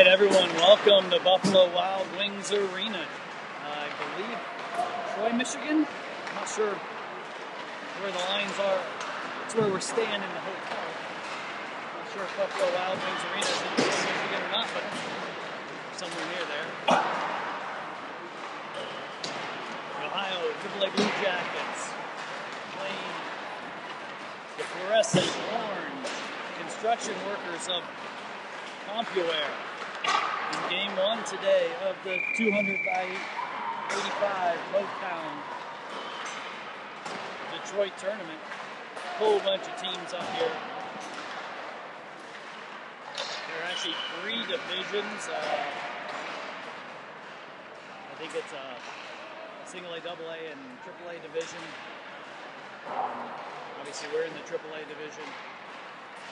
right, everyone, welcome to Buffalo Wild Wings Arena. I believe Troy, Michigan. I'm not sure where the lines are. It's where we're staying in the hotel. I'm not sure if Buffalo Wild Wings Arena is in Troy, Michigan or not, but somewhere near there. The Ohio AAA Blue Jackets playing the fluorescent orange construction workers of Compuware in game one today of the 200-by-85 Motown Detroit tournament. A whole bunch of teams up here. There are actually three divisions. I think it's a single A, double A, and triple A division. Obviously, we're in the triple A division.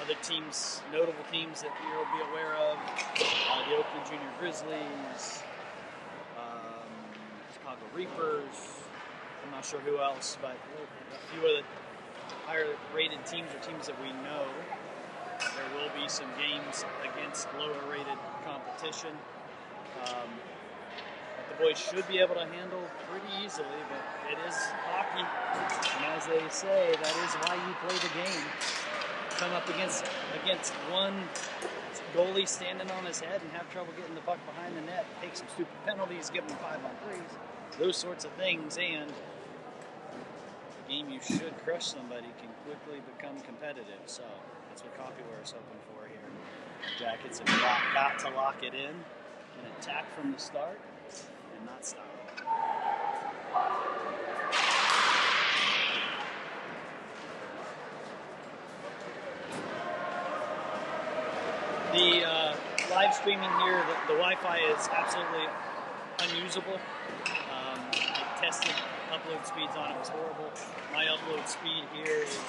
Other teams, notable teams that you'll be aware of, the Oakland Junior Grizzlies, Chicago Reapers, I'm not sure who else, but a few of the higher rated teams or teams that we know. There will be some games against lower rated competition that the boys should be able to handle pretty easily, but it is hockey, and as they say, that is why you play the game. Come up against one goalie standing on his head and have trouble getting the puck behind the net, take some stupid penalties, give them 5-on-3s, those sorts of things, and a game you should crush somebody can quickly become competitive. So that's what Compuware is hoping for here. Jackets have got to lock it in and attack from the start and not stop. The live streaming here, the Wi-Fi is absolutely unusable. I tested upload speeds on it, was horrible. My upload speed here is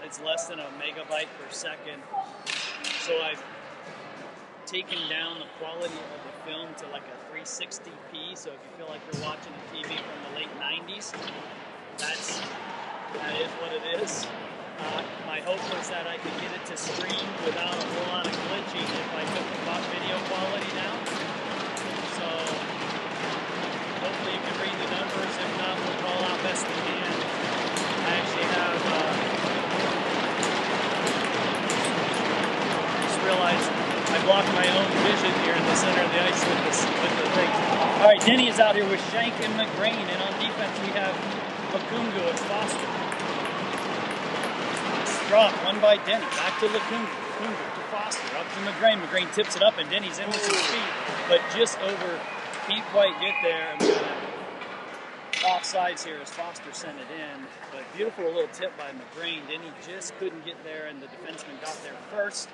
it's less than a megabyte per second. So I've taken down the quality of the film to like a 360p. So if you feel like you're watching a TV from the late 90s, that is what it is. My hope was that I could get it to stream without a whole lot of glitching if I took the video quality down. So hopefully you can read the numbers. If not, we'll call out best we can. I actually have just realized I blocked my own vision here in the center of the ice with the thing. All right, Denny is out here with Shank and McGrain, and on defense we have Lakungu and Foster. Drop, one by Denny, back to Lakungu, to Foster, up to McGrain. McGrain tips it up, and Denny's in with some speed, but just over, can't quite get there. And we got offsides here as Foster sent it in, but beautiful little tip by McGrain. Denny just couldn't get there, and the defenseman got there first.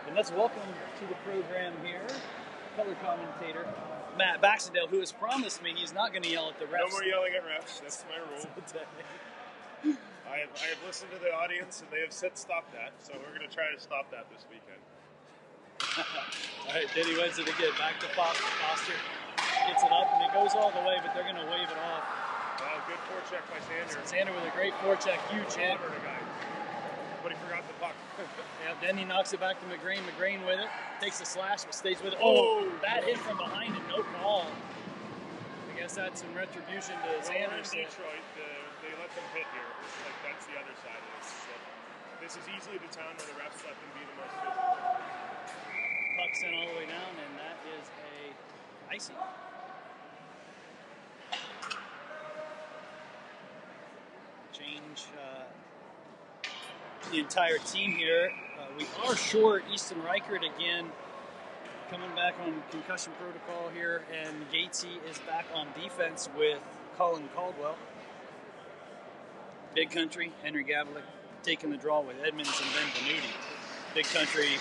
And let's welcome to the program here, color commentator Matt Baxendale, who has promised me he's not going to yell at the refs. No more yelling at refs. That's my rule. I have listened to the audience, and they have said stop that, so we're going to try to stop that this weekend. All right, Denny wins it again. Back to Foster. Foster gets it up, and it goes all the way, but they're going to wave it off. Good forecheck by Sander. Sander with a great forecheck, huge hit. Guy. But he forgot the puck. Yeah, Denny knocks it back to McGrain. McGrain with it. Takes the slash, but stays with it. Oh, bad hit from behind and no call. I guess that's some retribution to Sanders. In Detroit, they let them hit here. Like, that's the other side of this. So this is easily the town where the refs let them be the most physical. Puck sent all the way down, and that is a icy. Change the entire team here. We are short Easton Reichert again, coming back on concussion protocol here, and Gatesy is back on defense with Colin Caldwell. Big Country, Henry Gavlik taking the draw with Edmonds and Ben Venuti. Big Country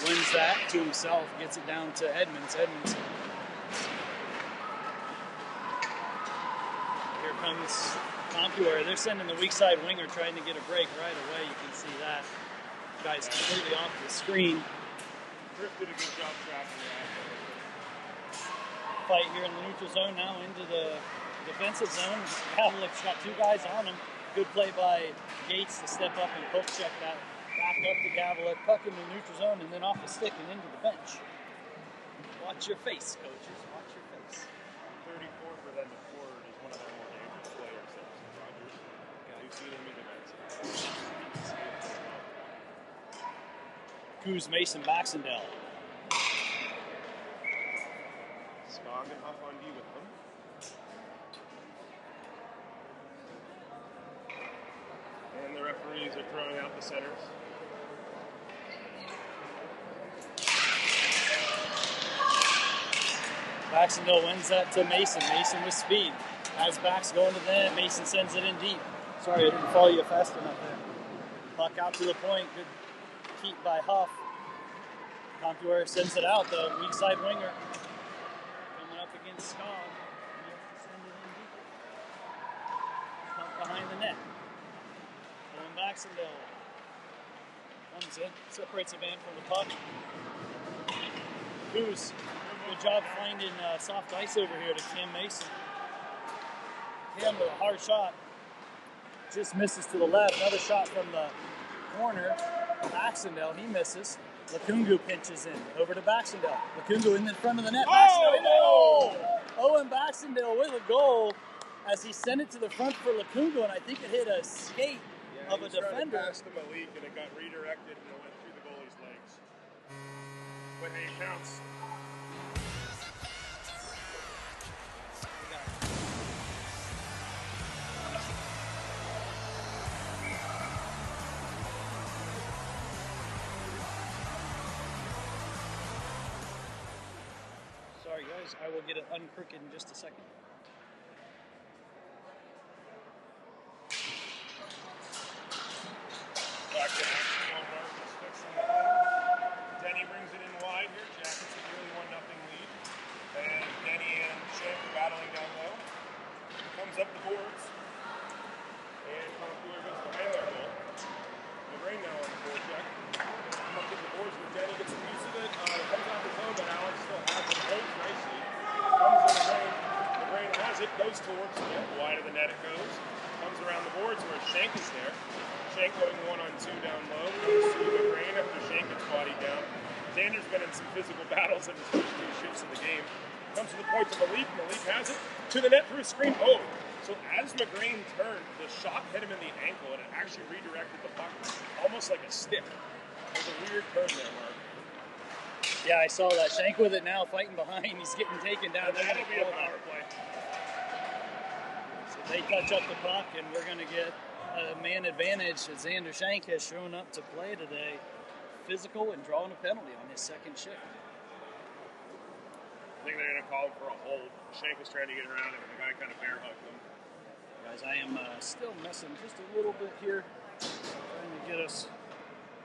wins that to himself, gets it down to Edmonds. Edmonds. Here comes Compuware. They're sending the weak side winger trying to get a break right away. You can see that. Guy's completely off the screen. Griff did a good job trapping that. Fight here in the neutral zone now into the defensive zone. Gavlik's got two guys on him. Good play by Gates to step up and poke check that Back up to Gavlik, puck into the neutral zone, and then off the stick and into the bench. Watch your face, coaches. Watch your face. 34 for them at forward is one of their more dangerous players. Rogers. You've seen him in events. Kuz, Mason, Baxendale. Skog and Huff on D with them. And the referees are throwing out the centers. Baxendale wins that to Mason. Mason with speed. As Bax going to the net, Mason sends it in deep. Sorry, I didn't follow you fast enough there. Puck out to the point. Good keep by Huff. Compuware sends it out, though. Weak side winger. Coming up against Skog. He has to send it in deep. Puck behind the net. Going Baxendale. Comes in. Separates the man from the puck. Kuz. Good job finding soft ice over here to Cam Mason. Cam with a hard shot. Just misses to the left. Another shot from the corner. Baxendale, he misses. Lakungu pinches in. Over to Baxendale. Lakungu in the front of the net. Oh! Owen Baxendale with a goal as he sent it to the front for Lakungu, and I think it hit a skate of a defender. He passed the Malik and it got redirected and it went through the goalie's legs. But hey, it counts. Sorry guys, I will get it uncrooked in just a second. Back to action on Marcus fixing the Denny brings it in wide here. Jackets a nearly 1-0 lead. And Denny and Shank are battling down low. Comes up the boards. And Compuware goes behind their goal. The rain now on the forecheck. Come up to the boards where Denny gets a piece of it. Comes out the zone, but Alex still has it. Holds nicely. Comes in the rain. The rain has it. Goes towards the net. Wide of the net it goes. Comes around the boards where Shank is there. Shank going 1-on-2 down low. Comes through the rain after Shank gets bodied down. Xander's been in some physical battles in his first 2 shifts of the game. Comes to the point to Malik. Malik has it. To the net through a screen. Oh! So as McGrain turned, the shot hit him in the ankle and it actually redirected the puck almost like a stick. It was a weird turn there, Mark. Yeah, I saw that. Shank with it now, fighting behind. He's getting taken down. That'll be a power play. So they touch up the puck, and we're going to get a man advantage as Xander Shank has shown up to play today. Physical and drawing a penalty on his second shift. I think they're going to call him for a hold. Shank was trying to get around him, and the guy kind of bear hugged him. Guys, I am still messing just a little bit here, trying to get us.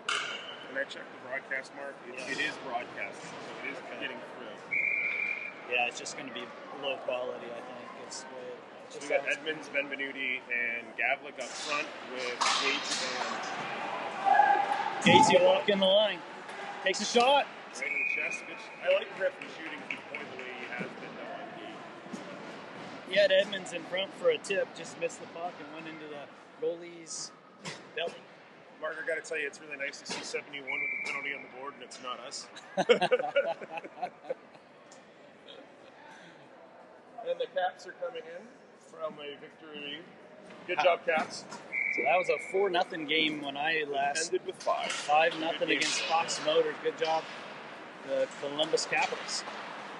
Can I check the broadcast, Mark? It is broadcast, so it is getting through. Yeah, it's just going to be low quality, I think. It's the way So we got Edmonds, Benvenuti, and Gavlik up front with Gates and Casey walking the line. Takes a shot. right in the chest. I like Griffin shooting from the point the way he has been though on D. He had Edmonds in front for a tip, just missed the puck and went into the goalie's belly. Mark, I got to tell you, it's really nice to see 71 with a penalty on the board, and it's not us. And the Caps are coming in from a victory lead. Good job, Caps. So that was a 4-0 game when I last Ended with 5. 5-0 against Fox Motors. Good job, the Columbus Capitals.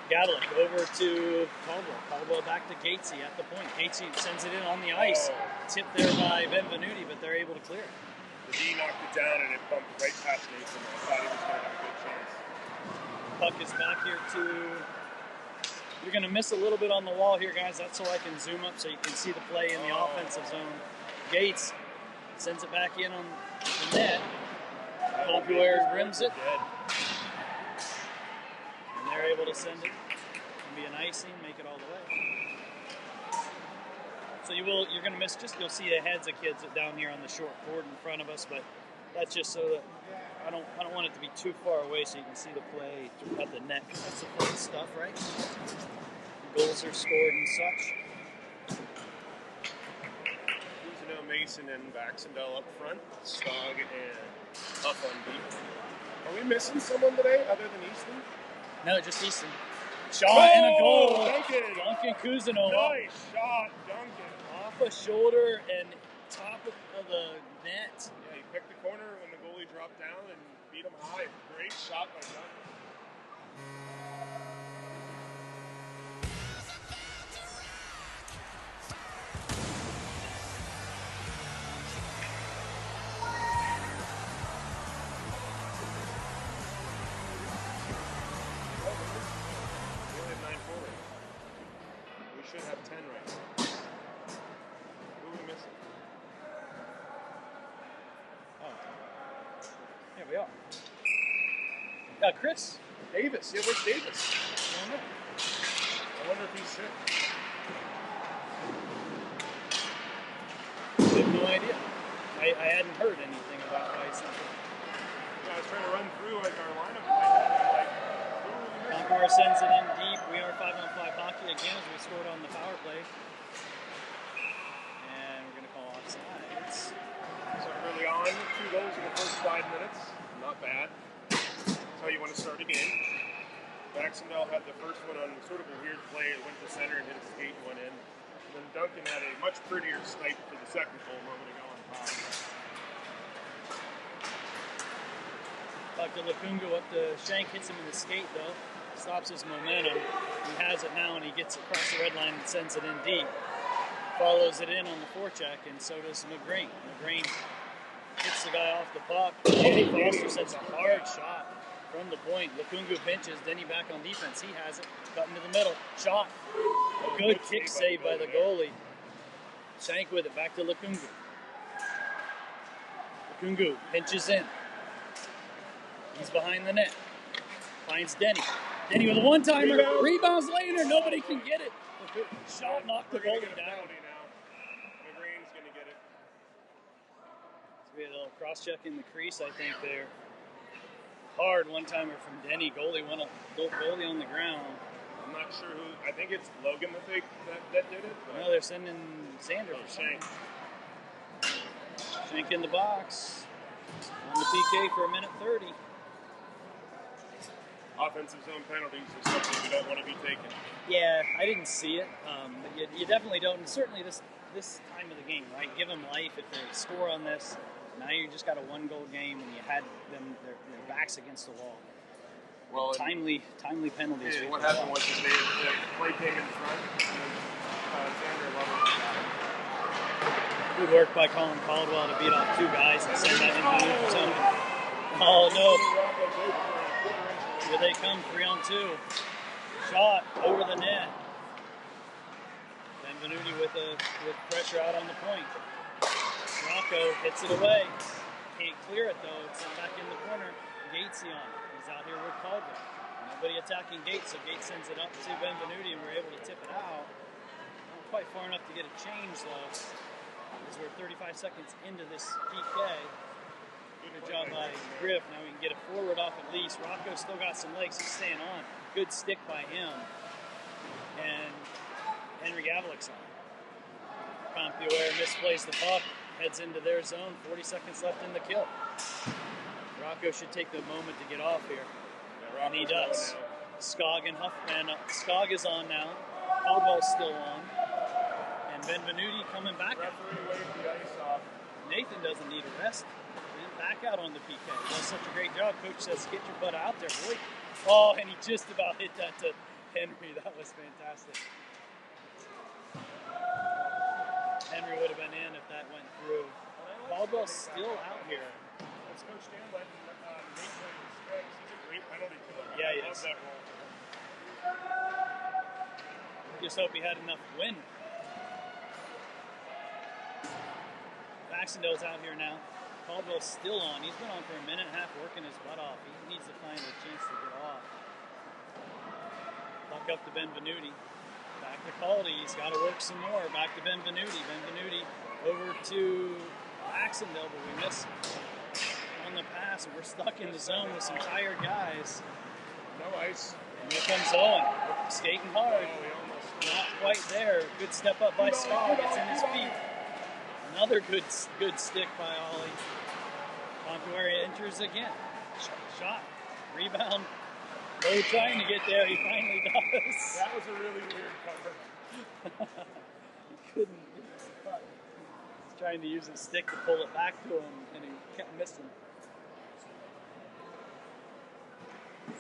Gavlik over to Caldwell. Caldwell back to Gatesy at the point. Gatesy sends it in on the ice. Tipped there by Benvenuti, but they're able to clear it. The D knocked it down and it bumped right past Mason. I thought he was going to have a good chance. Puck is back here to... You're going to miss a little bit on the wall here, guys. That's so I can zoom up so you can see the play in the offensive zone. Gates sends it back in on the net. Compuware rims it. And they're able to send it. It'll be an icing, make it all the way. So you're going to miss you'll see the heads of kids down here on the short cord in front of us, but that's just so that I don't want it to be too far away so you can see the play at the net. That's the fun stuff, right? Goals are scored and such. Who's to know Mason and Baxendale up front, Skog and Huff on deep. Are we missing someone today other than Easton? No, just Easton. Shot and a goal. Duncan Kuzino. Nice shot, Duncan. Off a shoulder and top of the net. Yeah, he picked the corner when the goalie dropped down and beat him high. Great shot by Duncan. Should have 10 right now. Who are we missing? Oh. Here we are. Chris. Davis. Yeah, where's Davis? I don't know. I wonder if he's sick. I have no idea. I hadn't heard anything about why he's not there. Yeah, I was trying to run through like our lineup in my head and I'm like, who are we missing? Compuware sends it in deep. We are 5-on-5 hockey again as we scored on the power play. And we're going to call offsides. So early on, 2 goals in the first 5 minutes. Not bad. That's how you want to start a game. Baxendale had the first one on sort of a weird play. It went to center and hit a skate and went in. And then Duncan had a much prettier snipe for the second goal a moment ago on power. Back to Lukungu, up to Shank, hits him in the skate though. Stops his momentum. He has it now and he gets across the red line and sends it in deep. Follows it in on the forecheck and so does McGrane. McGrane hits the guy off the puck. Danny Foster sends a hard shot from the point. Lukungu pinches, Denny back on defense. He has it, cut into the middle. Shot. A good kick save by the goalie. Shank with it, back to Lukungu. Lukungu pinches in. He's behind the net. Finds Denny. Denny with a one-timer. Rebounds later. Nobody can get it. Shot knocked the goalie down. McGrane's going to get it. So we had a little cross-check in the crease, I think, there. Hard one-timer from Denny. Goalie on the ground. I'm not sure who. I think it's Logan that did it. No, they're sending Xander for Shank. Shank in the box. On the PK for 1:30. Offensive zone penalties are something we don't want to be taking. Yeah, I didn't see it, but you definitely don't. And certainly this time of the game, right? Give them life if they score on this. Now you just got a 1-goal game, and you had them their backs against the wall. Well, timely penalties. Yeah, what happened was that the play came in front, and Xander Lovell got it. Good work by Colin Caldwell to beat off 2 guys and send that into the neutral zone. Oh no! Here they come, 3-on-2. Shot over the net. Benvenuti with pressure out on the point. Rocco hits it away. Can't clear it though. It's back in the corner. Gatesy on it. He's out here with Caldwell. Nobody attacking Gates, so Gates sends it up to Benvenuti and we're able to tip it out. Not quite far enough to get a change though, as we're 35 seconds into this PK. Good job by Griff. Now we can get a forward off at least. Rocco's still got some legs. He's staying on. Good stick by him. And Henry Gavlik's on. Compuware misplays the puck. Heads into their zone. 40 seconds left in the kill. Rocco should take the moment to get off here. Yeah, and he does. Skog and Huffman. Skog is on now. Caldwell's still on. And Benvenuti coming back. Referee waved the ice off. Nathan doesn't need a rest. Back out on the PK. He does such a great job. Coach says, get your butt out there, boy. Oh, and he just about hit that to Henry. That was fantastic. Henry would have been in if that went through. Caldwell's still out here. That's Coach Dan letting Nate play his strikes. He's a great penalty killer. Yeah, he I love is. that role. Just hope he had enough wind. Baxendale's out here now. Caldwell's still on. He's been on for 1.5 minutes working his butt off. He needs to find a chance to get off. Puck up to Benvenuti. Back to Caldy. He's got to work some more. Back to Benvenuti. Benvenuti over to Baxendale, but we miss on the pass. We're stuck in the zone with some tired guys. No ice. And here comes Owen. Skating hard. Not quite there. Good step up by Scott. Gets in his feet. Another good stick by Ollie. Compuware enters again. Shot. Rebound. Low trying to get there. He finally does. That was a really weird cover. He couldn't. He's trying to use his stick to pull it back to him, and he kept missing.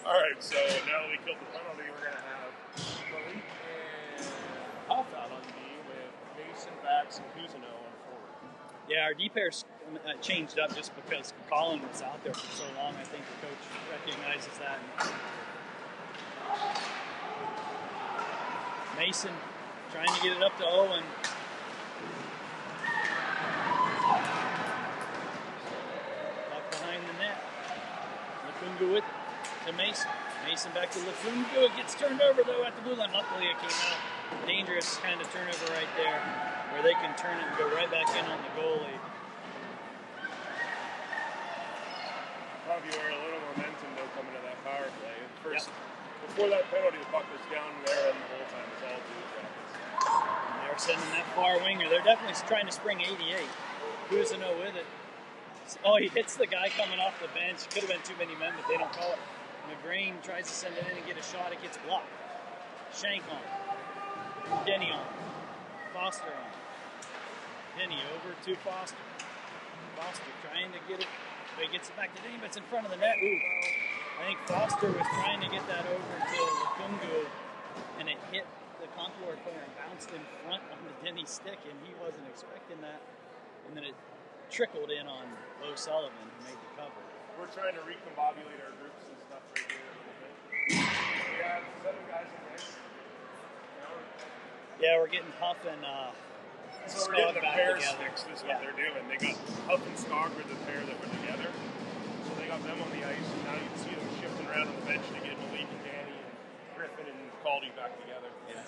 All right, so now that we killed the penalty, we're going to have Malik and Huff out on D with Mason, Bax, and Cousineau on forward. Yeah, our D pairs changed up just because Colin was out there for so long. I think the coach recognizes that. Mason trying to get it up to Owen. Back behind the net. Lafungu with it to Mason. Mason back to Lafungu. It gets turned over though at the blue line. Luckily it came out. Dangerous kind of turnover right there where they can turn it and go right back in on the goalie. Compuware a little momentum though coming to that power play. First, before that penalty, the puck was down there, and the whole time it's all Blue Jackets. And they're sending that far winger. They're definitely trying to spring 88. Cousineau with it. Oh, he hits the guy coming off the bench. Could have been too many men, but they don't call it. McGrain tries to send it in and get a shot. It gets blocked. Shank on. Denny on. Foster on. Denny over to Foster. Foster trying to get it. But he gets it back to Denny, but it's in front of the net. Ooh. I think Foster was trying to get that over to Lafungu, and it hit the Compuware player and bounced in front on the Denny stick, and he wasn't expecting that. And then it trickled in on O'Sullivan, who made the cover. We're trying to recombobulate our groups and stuff right here a little bit. We have 7 guys in this. Yeah, we're getting Huff and So we're getting the pair sticks, is what they're doing. They got Huff and Skog were the pair that were together. So they got them on the ice, and now you can see them shifting around on the bench to get Malik and Danny and Griffin and Caldy back together. Yeah.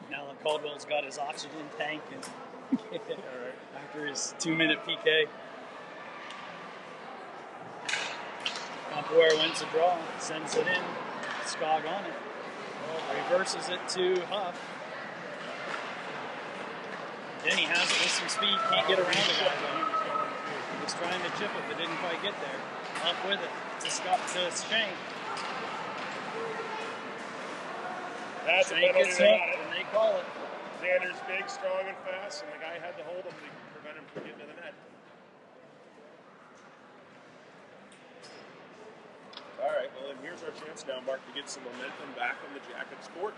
Now that Caldwell's got his oxygen tank and after his 2-minute PK. Compuware wins the draw, sends it in, Skog on it. Reverses it to Huff. Denny has it with some speed, can't get around the guy though. He was trying to chip it, but didn't quite get there. Up with it to Shank. That's Shank a penalty, gets they hit, got it. and they call it. Xander's big, strong, and fast, and the guy had to hold him to prevent him from getting to the net. All right, well, then here's our chance now, Mark, to get some momentum back on the Jackets' court.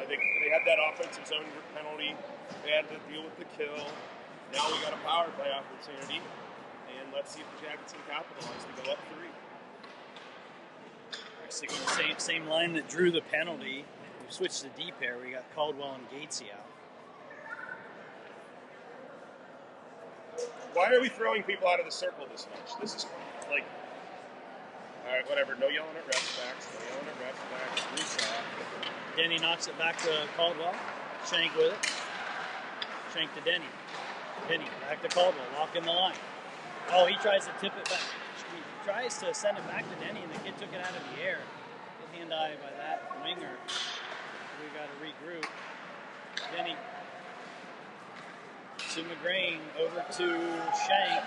They had that offensive zone penalty. They had to deal with the kill. Now we got a power play opportunity, and let's see if the Jackets can capitalize to go up 3. Actually, the same line that drew the penalty. We switched to D pair. We got Caldwell and Gatesy out. Why are we throwing people out of the circle this much? This is like, all right, whatever. No yelling at refs backs. No yelling at refs backs. Reset. Denny knocks it back to Caldwell. Shank with it. Shank to Denny. Denny back to Caldwell. Walk in the line. Oh, he tries to tip it back. He tries to send it back to Denny, and the kid took it out of the air. Good hand-eye by that winger. We got to regroup. Denny to McGrain, over to Shank.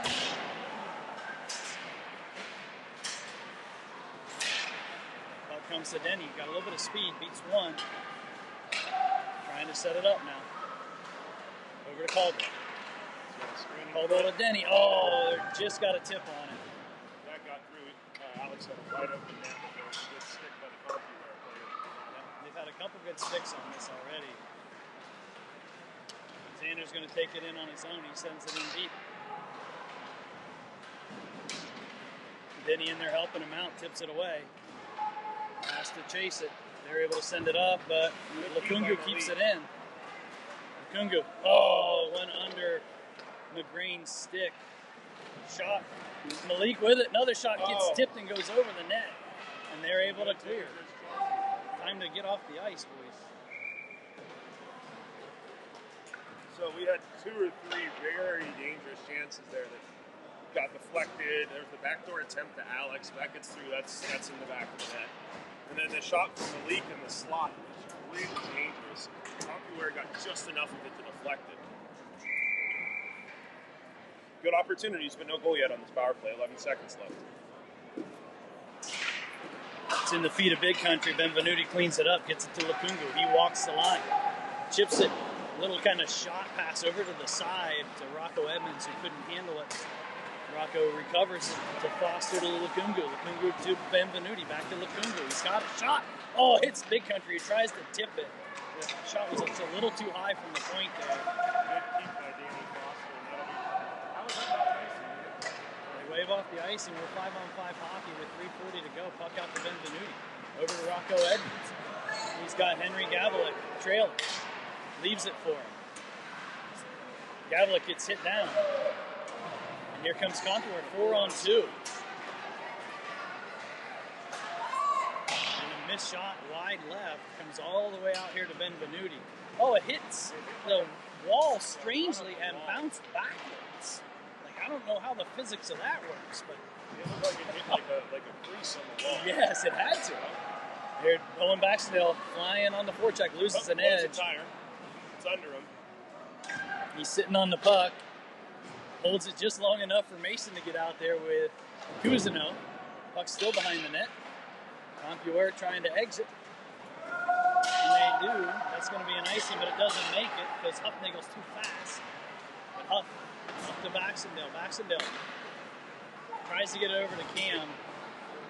Ball comes to Denny. Got a little bit of speed, beats one. Trying to set it up now. Over to Caldwell. Caldwell to Denny. Oh, they just got a tip on it. That got through. Alex had a wide open net. Good stick by the Compuware player. Yeah, they've had a couple good sticks on this already. Xander's going to take it in on his own. He sends it in deep. Denny in there helping him out, tips it away. Has to chase it. They're able to send it up, but Lafungu keeps it in. Lafungu, went under McGrain's stick. Shot. Malik with it. Another shot gets tipped and goes over the net. And they're able to clear. Time to get off the ice, boys. So we had 2 or 3 very dangerous chances there that got deflected. There's the backdoor attempt to Alex. That gets through. That's in the back of the net. And then the shot from Malik in the slot was really dangerous. Compuware got just enough of it to deflect it. good opportunities, but no goal yet on this power play. 11 seconds left. It's in the feet of Big Country. Benvenuti cleans it up, gets it to Lukungu. He walks the line, chips it. Little kind of shot pass over to the side to Rocco Edmonds, who couldn't handle it. Rocco recovers to Foster to Lukungu. Lukungu to Benvenuti, back to Lukungu. He's got a shot. Oh, hits Big Country. He tries to tip it. The shot was just a little too high from the point there. Good keep by Danny Foster. How was that not icing? They wave off the icing. We're 5-on-5 hockey with 3:40 to go. Puck out to Benvenuti. Over to Rocco Edmonds. He's got Henry Gavlik trailing. Leaves it for him. Gavlik gets hit down. And here comes Compuware, 4-on-2. And a missed shot wide left comes all the way out here to Benvenuti. Oh, it hits the wall strangely and bounced backwards. Like, I don't know how the physics of that works, but it looked like it hit like a crease on the wall. Yes, it had to. Here, Owen Baxendale flying on the forecheck, loses an edge. It's under him. He's sitting on the puck. Holds it just long enough for Mason to get out there with Cousineau. Puck's still behind the net. Compuware trying to exit. And they do. That's going to be an icing, but it doesn't make it because Huffnagel's too fast. But Huff to Baxendale. Baxendale tries to get it over to Cam.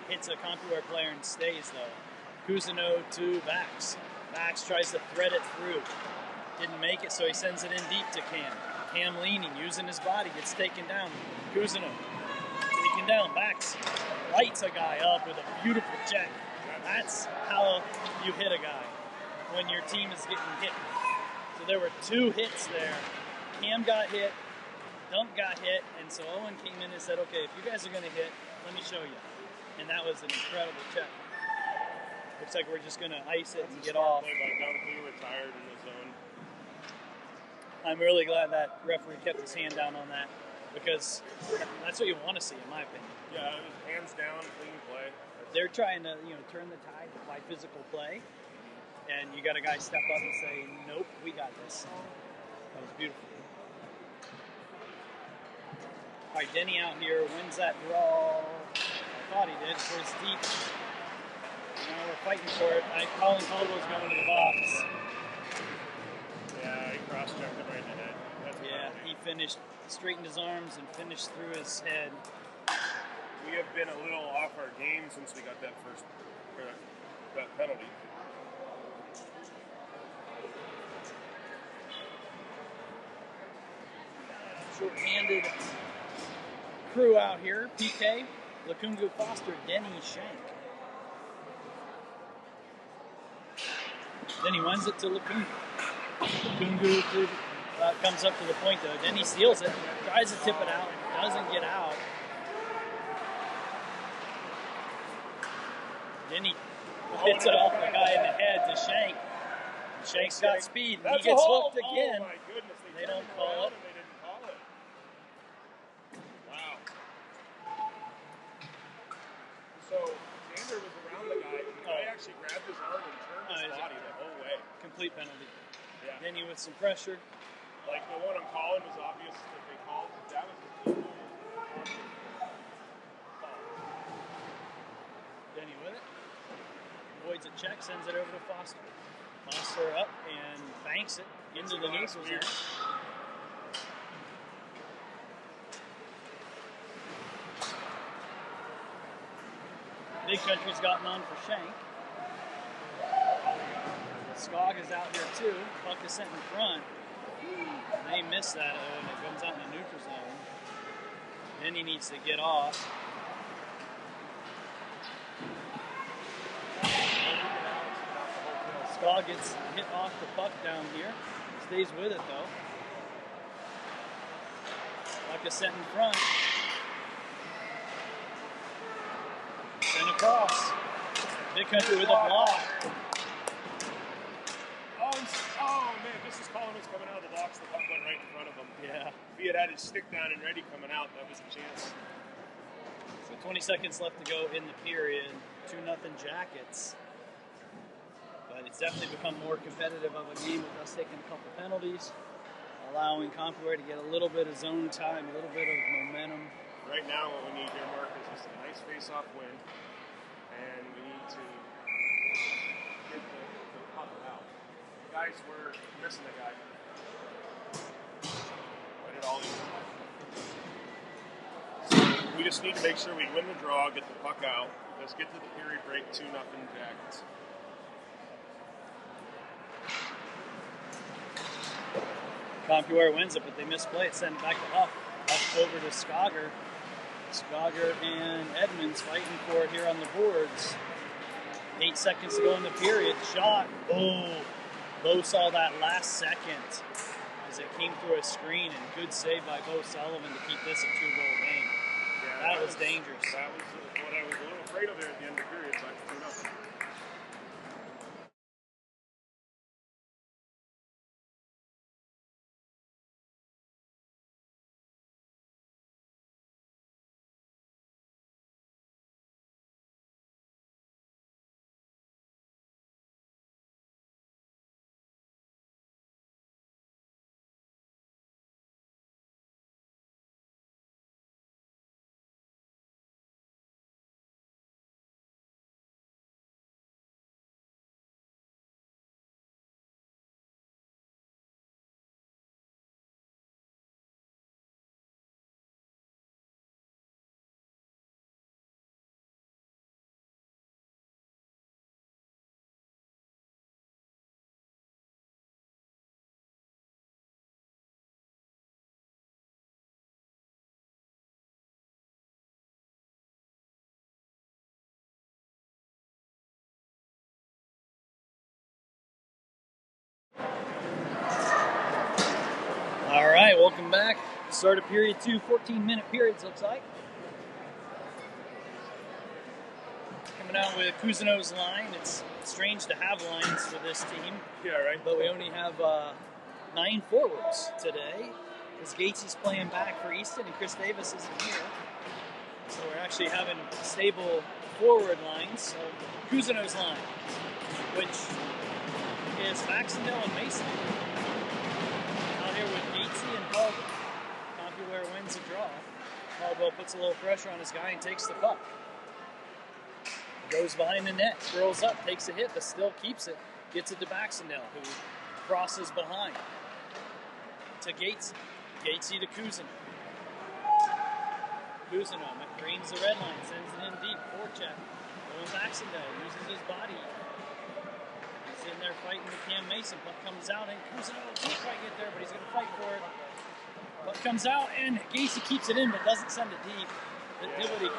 Hits a Compuware player and stays, though. Cousineau to Bax. Bax tries to thread it through. Didn't make it, so he sends it in deep to Cam. Cam leaning, using his body, gets taken down. Cousineau taken down. Bax lights a guy up with a beautiful check. That's how you hit a guy when your team is getting hit. So there were 2 hits there. Cam got hit, Dunk got hit, and so Owen came in and said, okay, if you guys are going to hit, let me show you. And that was an incredible check. Looks like we're just going to ice it and get off. Play by Dunk. We were tired in the zone. I'm really glad that referee kept his hand down on that because that's what you want to see, in my opinion. Yeah, it was hands down, clean play. They're trying to, turn the tide by physical play, and you got a guy step up and say, "Nope, we got this." That was beautiful. All right, Denny out here wins that draw. I thought he did. For his deep. Now we're fighting for it. Colin Caldwell's going to the box. Yeah, he cross-checked him right in the head. Yeah, he finished, straightened his arms and finished through his head. We have been a little off our game since we got that penalty. Short-handed crew out here. PK, Lukungu, Foster, Denny, Shank. Then he wins it to Lukungu. Lukungu comes up to the point though. Then he steals it, tries to tip it out, doesn't get out. Then he hits it off the guy in the head to Shank. Shank's got speed. And he gets hooked again. Oh my goodness! They don't call it. They didn't call it. Wow. So Xander was around the guy. And the guy actually grabbed his arm and turned his body the whole way. Complete penalty. Yeah. Denny with some pressure. Like the one I'm calling was obvious that they called. That was the team goal. Denny with it. Avoids a check, sends it over to Foster. Foster up and banks it into the neutral zone. Big Country's gotten on for Shank. Skog is out here too. Puck is sent in front. They miss that and it comes out in the neutral zone. Then he needs to get off. Skog gets hit off the puck down here. Stays with it though. Puck is sent in front. Sent across. Big Country with a block. Oh man, just as Colin was coming out of the box, the puck went right in front of him. Yeah. If he had had his stick down and ready coming out, that was a chance. So 20 seconds left to go in the period. 2-0 Jackets. But it's definitely become more competitive of a game with us taking a couple penalties. A allowing Compuware to get a little bit of zone time, a little bit of momentum. Right now, what we need here, Mark, is just a nice face-off win, and we need to get the puck out. Guys, we're missing a guy. Put it all in. So we just need to make sure we win the draw, get the puck out. Let's get to the period break, 2-0 Jackets. Compuware wins it, but they misplay it. Send it back to Huff. Huff over to Skogger. Skogger and Edmonds fighting for it here on the boards. 8 seconds to go in the period. Shot. Oh, Bo saw that last second as it came through a screen, and good save by Bo Sullivan to keep this a 2-goal game. Yeah, that was dangerous. That was what I was a little afraid of there at the end of the period, but 2-0. All right, welcome back. Start of period 2, 14-minute periods, looks like. Coming out with Cousineau's line. It's strange to have lines for this team. Yeah, right. But we only have 9 forwards today, because Gates's playing back for Easton and Chris Davis isn't here. So we're actually having stable forward lines. So Cousineau's line, which is Baxendale and Mason. Out here with Gatesy and Caldwell. Compuware wins the draw. Caldwell puts a little pressure on his guy and takes the puck. Goes behind the net, throws up, takes a hit, but still keeps it. Gets it to Baxendale, who crosses behind. To Gatesy. Gatesy to Cousineau. Cousineau green's the red line, sends it in deep. Forecheck. Going Baxendale, uses his body. He's in there fighting with Cam Mason. Puck comes out, and Cousineau can't quite get there, but he's going to fight for it. Puck comes out, and Gatesy keeps it in, but doesn't send it deep. Dillity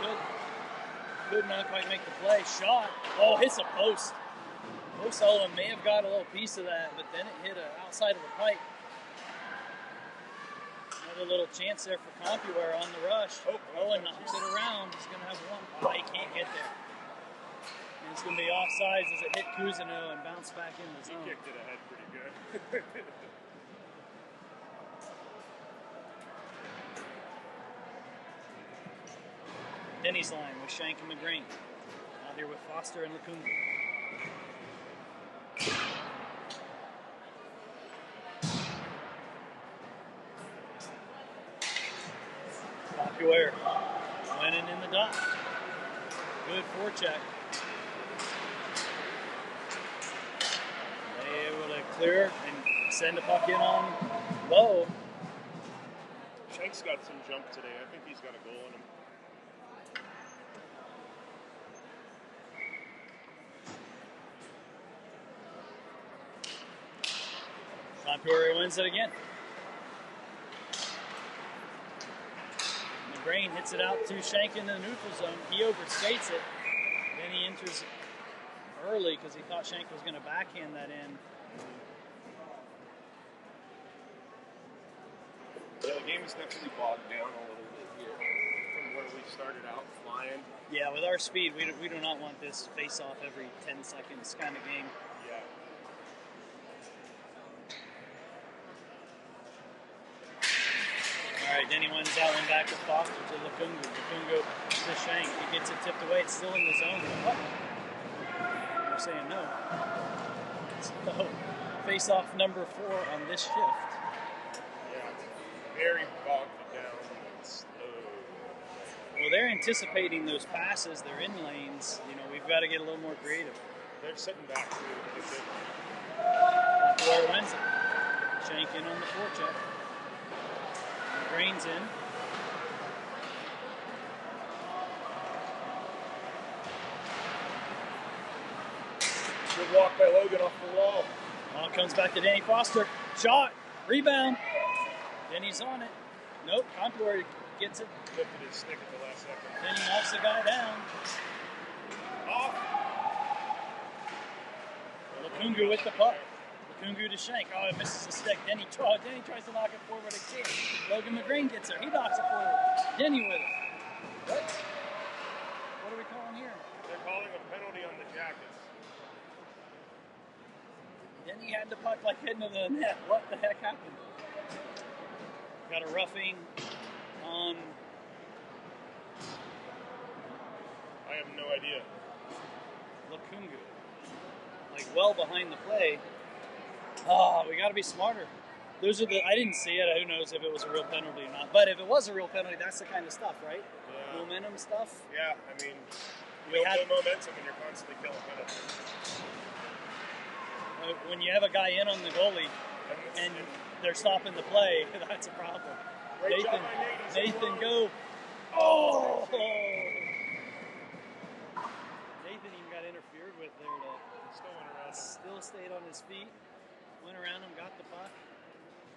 could not quite make the play. Shot. Oh, hits a post. Bo Sullivan may have got a little piece of that, but then it hit outside of the pipe. Another little chance there for Compuware on the rush. Owen knocks it around. He's going to have one. Oh, he can't get there. And it's going to be offsides as it hit Cousineau and bounced back in the zone. He kicked it ahead pretty good. Denny's line with Shank and McGrain. Out here with Foster and Lukungu. Compuware winning in the dot. Good forecheck. They able to clear and send the puck in on Bo. Shank's got some jump today. I think he's got a goal in him. Compuware wins it again. McGrain hits it out to Shank in the neutral zone. He overskates it. Then he enters early because he thought Shank was going to backhand that in. Yeah, the game is definitely bogged down a little bit here from where we started out flying. Yeah, with our speed, we do not want this face-off every 10 seconds kind of game. Yeah. All right, Denny wins that one back to Foster to Lukungu. Lukungu to Shank. He gets it tipped away. It's still in the zone. What? We're saying no. So, face-off number 4 on this shift. very bogged down and slow. Well, they're anticipating those passes. They're in lanes. You know, we've got to get a little more creative. They're sitting back too. Compuware wins it. Shank in on the forecheck. Grains in. Good walk by Logan off the wall. Ball comes back to Danny Foster. Shot. Rebound. Denny's on it. Nope. Compuware gets it. Lifted his stick at the last second. Denny knocks the guy down. Off. Lukungu with the puck. Lukungu to Shank. Oh, it misses the stick. Denny tries to knock it forward again. Logan McGreen gets there. He knocks it forward. Denny with it. What are we calling here? They're calling a penalty on the Jackets. Denny had the puck like hitting to the net. What the heck happened? Got a roughing on... I have no idea. Lukungu. Like well behind the play. Oh, we got to be smarter. Those are the... I didn't see it. Who knows if it was a real penalty or not. But if it was a real penalty, that's the kind of stuff, right? Yeah. Momentum stuff. Yeah, I mean, We had momentum when you're constantly killing penalties. When you have a guy in on the goalie and they're stopping the play, that's a problem. Great job by Nathan, go. Oh! Nathan even got interfered with there. Still stayed on his feet. Went around him, got the puck.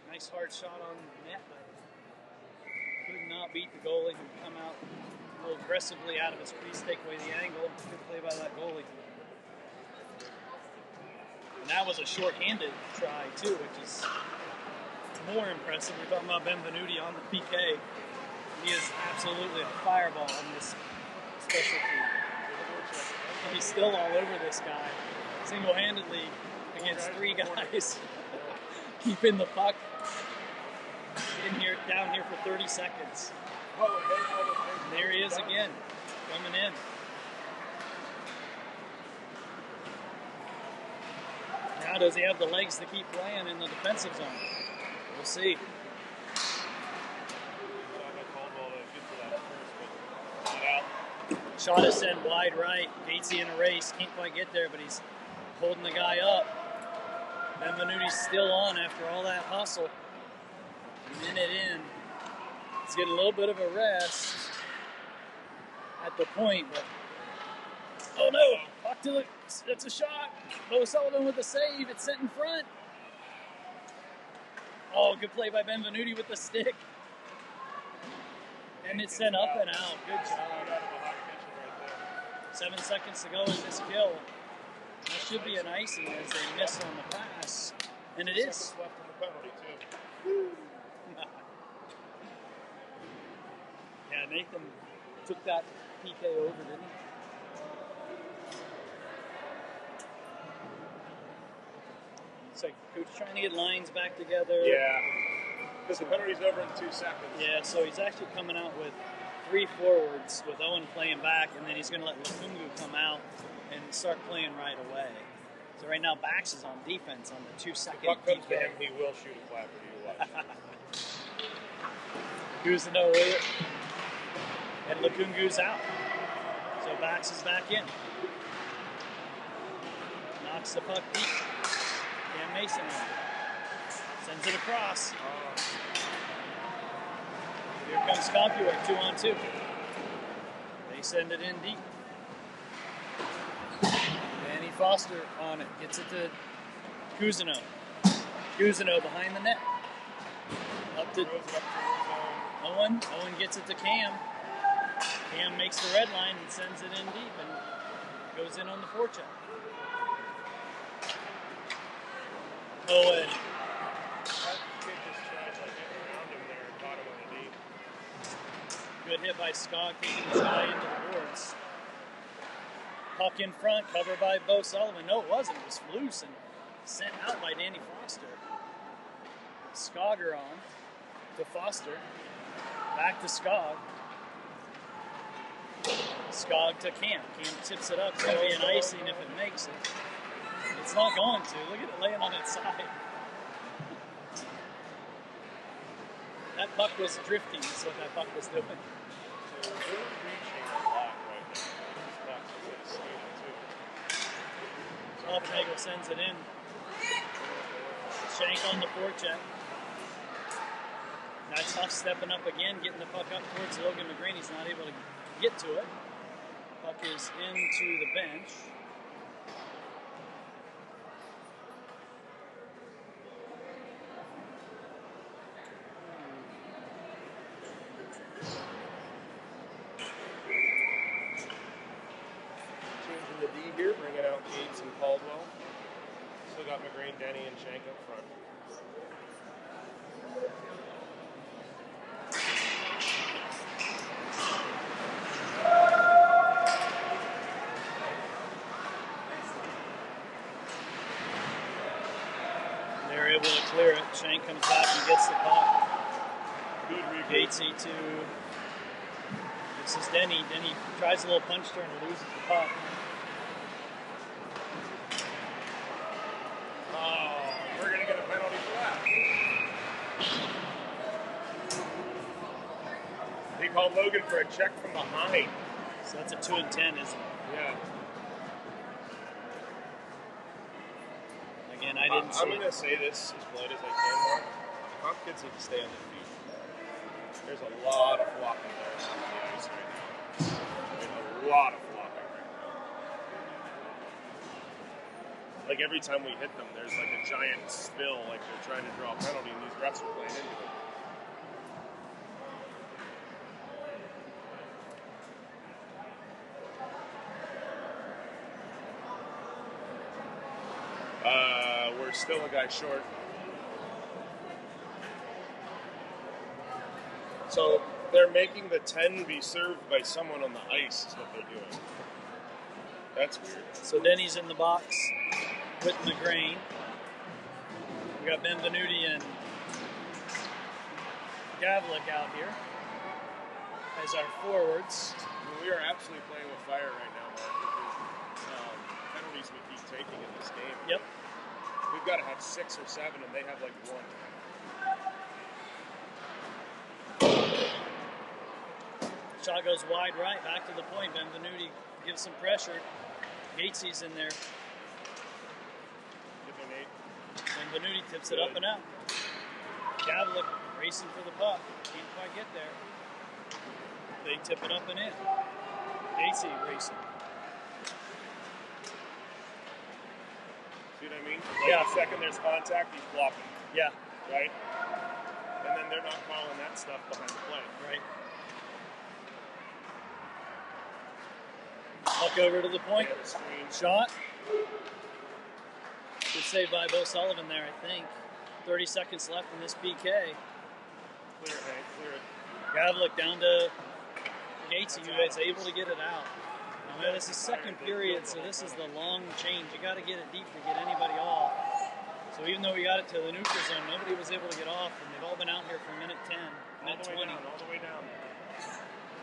Nice hard shot on net, but could not beat the goalie who come out a little aggressively out of his crease, take away the angle. Good play by that goalie. And that was a short-handed try, too, which is more impressive. We're talking about Benvenuti on the PK. He is absolutely a fireball on this special team. He's still all over this guy, single-handedly against three guys, keeping the puck down here for 30 seconds. And there he is again, coming in. Now does he have the legs to keep playing in the defensive zone? We'll see. Shot is sent wide right. Gatesy in a race. Can't quite get there, but he's holding the guy up. Benvenuti's still on after all that hustle. A minute in. He's getting a little bit of a rest at the point, but oh no! Puck to the... It's a shot. Bo Sullivan with the save. It's sent in front. Oh, good play by Benvenuti with the stick. And it's sent up and out. Good job. 7 seconds to go in this kill. That should be an icing as they miss on the pass. And it is. Left on the penalty, too. Yeah, Nathan took that PK over, didn't he? It's like coach trying to get lines back together. Yeah, because the penalty's over in 2 seconds. Yeah, so he's actually coming out with 3 forwards with Owen playing back, and then he's going to let Lukungu come out and start playing right away. So right now, Bax is on defense on the 2-second Puck comes to PK. him, he will shoot a clapper. You watch. Who's the no with it? And Lukungu's out. So Bax is back in. Knocks the puck deep. Cam Mason on it. Sends it across. Here comes Compuware, 2-on-2. They send it in deep. Danny Foster on it. Gets it to Cousineau. Cousineau behind the net. Up to Owen. Owen gets it to Cam. Cam makes the red line and sends it in deep and goes in on the forecheck. Owen. Good hit by Scott, kicking this guy into the boards. Puck in front, covered by Bo Sullivan. No, it wasn't. It was loose and sent out by Danny Foster. Skogger on to Foster. Back to Skog. Skog to Cam. Cam tips it up. It's going to be an icing if it makes it. It's not going to. Look at it laying on its side. That puck was drifting, is what that puck was doing. So we're reaching a lot right now. This puck is going to skate too. Offenagel sends it in. Shank on the forecheck. That's Huff stepping up again, getting the puck up towards Logan McGrain. He's not able to get to it. Puck is into the bench. Changing the D here, bringing out Gates and Caldwell. Still got McGrain, Denny, and Shank up front. They're able to clear it. Shank comes back and gets the puck. Good rebound. Gatesy to. This is Denny. Denny tries a little punch turn and loses the puck. Oh, we're going to get a penalty for that. They called Logan for a check from behind. So that's a 2 and 10, isn't it? Yeah. Again, I didn't see. I'm going to say this as polite as I can, Mark. Comp kids need to stay on their feet. There's a lot of flopping there on the ice right now. There's a lot of flopping right now. Like every time we hit them, there's like a giant spill, like they're trying to draw a penalty, and these refs are playing into it. We're still a guy short. So they're making the 10 be served by someone on the ice is what they're doing. That's weird. So Denny's in the box with McGrain. We got Benvenuti and Gavlik out here as our forwards. We are absolutely playing with fire right now, Mark, with the penalties we keep taking in this game. Yep. We've got to have 6 or 7, and they have like 1. Shot goes wide right, back to the point. Benvenuti gives some pressure. Gatesy's in there. Give him 8. Benvenuti tips it up and out. Gavlik racing for the puck. Can't quite get there. They tip it up and in. Gatesy racing. See what I mean? Yeah. The second there's contact, he's flopping. Yeah. Right? And then they're not calling that stuff behind the play. Right. Puck over to the point. They have a screen. Shot. Good save by Bo Sullivan there, I think. 30 seconds left in this PK. Clear it, Hank. Clear it. Gavlik down to Gatesy, who is able to get it out. Now, this is second period, so this is the long change. You got to get it deep to get anybody off. So even though we got it to the neutral zone, nobody was able to get off, and they've all been out here for minute 10, minute 20. All the way down.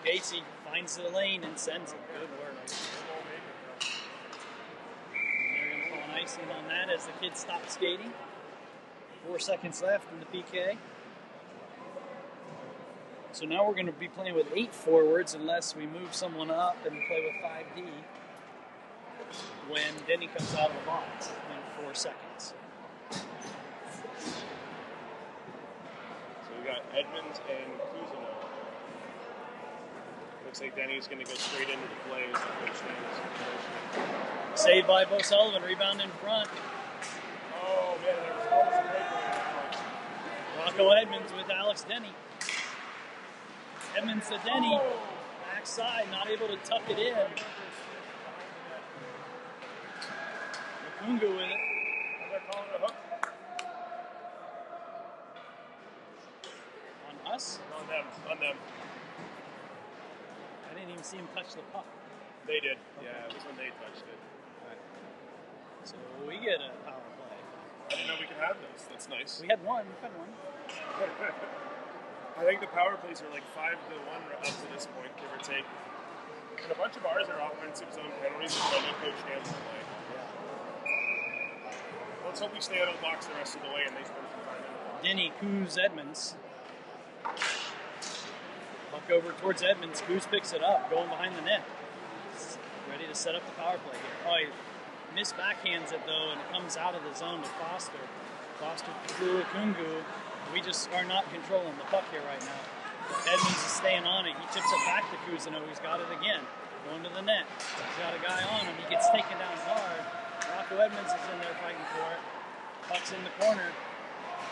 Gatesy finds the lane and sends it. Good work. And they're going to call an icing on that as the kids stop skating. 4 seconds left in the PK. So now we're going to be playing with 8 forwards unless we move someone up and play with 5D when Denny comes out of the box in 4 seconds. So we got Edmonds and Kuzino. Looks like Denny's going to go straight into the play as the coach stands. Saved by Bo Sullivan, rebound in front. Oh man, there was almost a breakaway. Rocco Edmonds with Alex Denny. Edmonds to Denny. Backside, not able to tuck it in. Makunga with it. They're calling a hook. On us? On them. On them. I didn't even see him touch the puck. They did. Yeah, it was when they touched it. So we get a power play. I didn't know we could have those. That's nice. We had one. We've had one. I think the power plays are like 5-1 up to this point, give or take. And a bunch of ours are offensive zone penalties, which I know Coach Dan's will play. Let's hope we stay out of the box the rest of the way and they spend some time in it. Denny, Kuz, Edmonds. Puck over towards Edmonds. Coos picks it up, going behind the net. Ready to set up the power play here. Oh, he missed backhands it though, and it comes out of the zone to Foster. Foster through Kungu. We just are not controlling the puck here right now. Edmonds is staying on it. He chips it back to Cousineau, who's got it again. Going to the net. He's got a guy on him. He gets taken down hard. Rocco Edmonds is in there fighting for it. Puck's in the corner.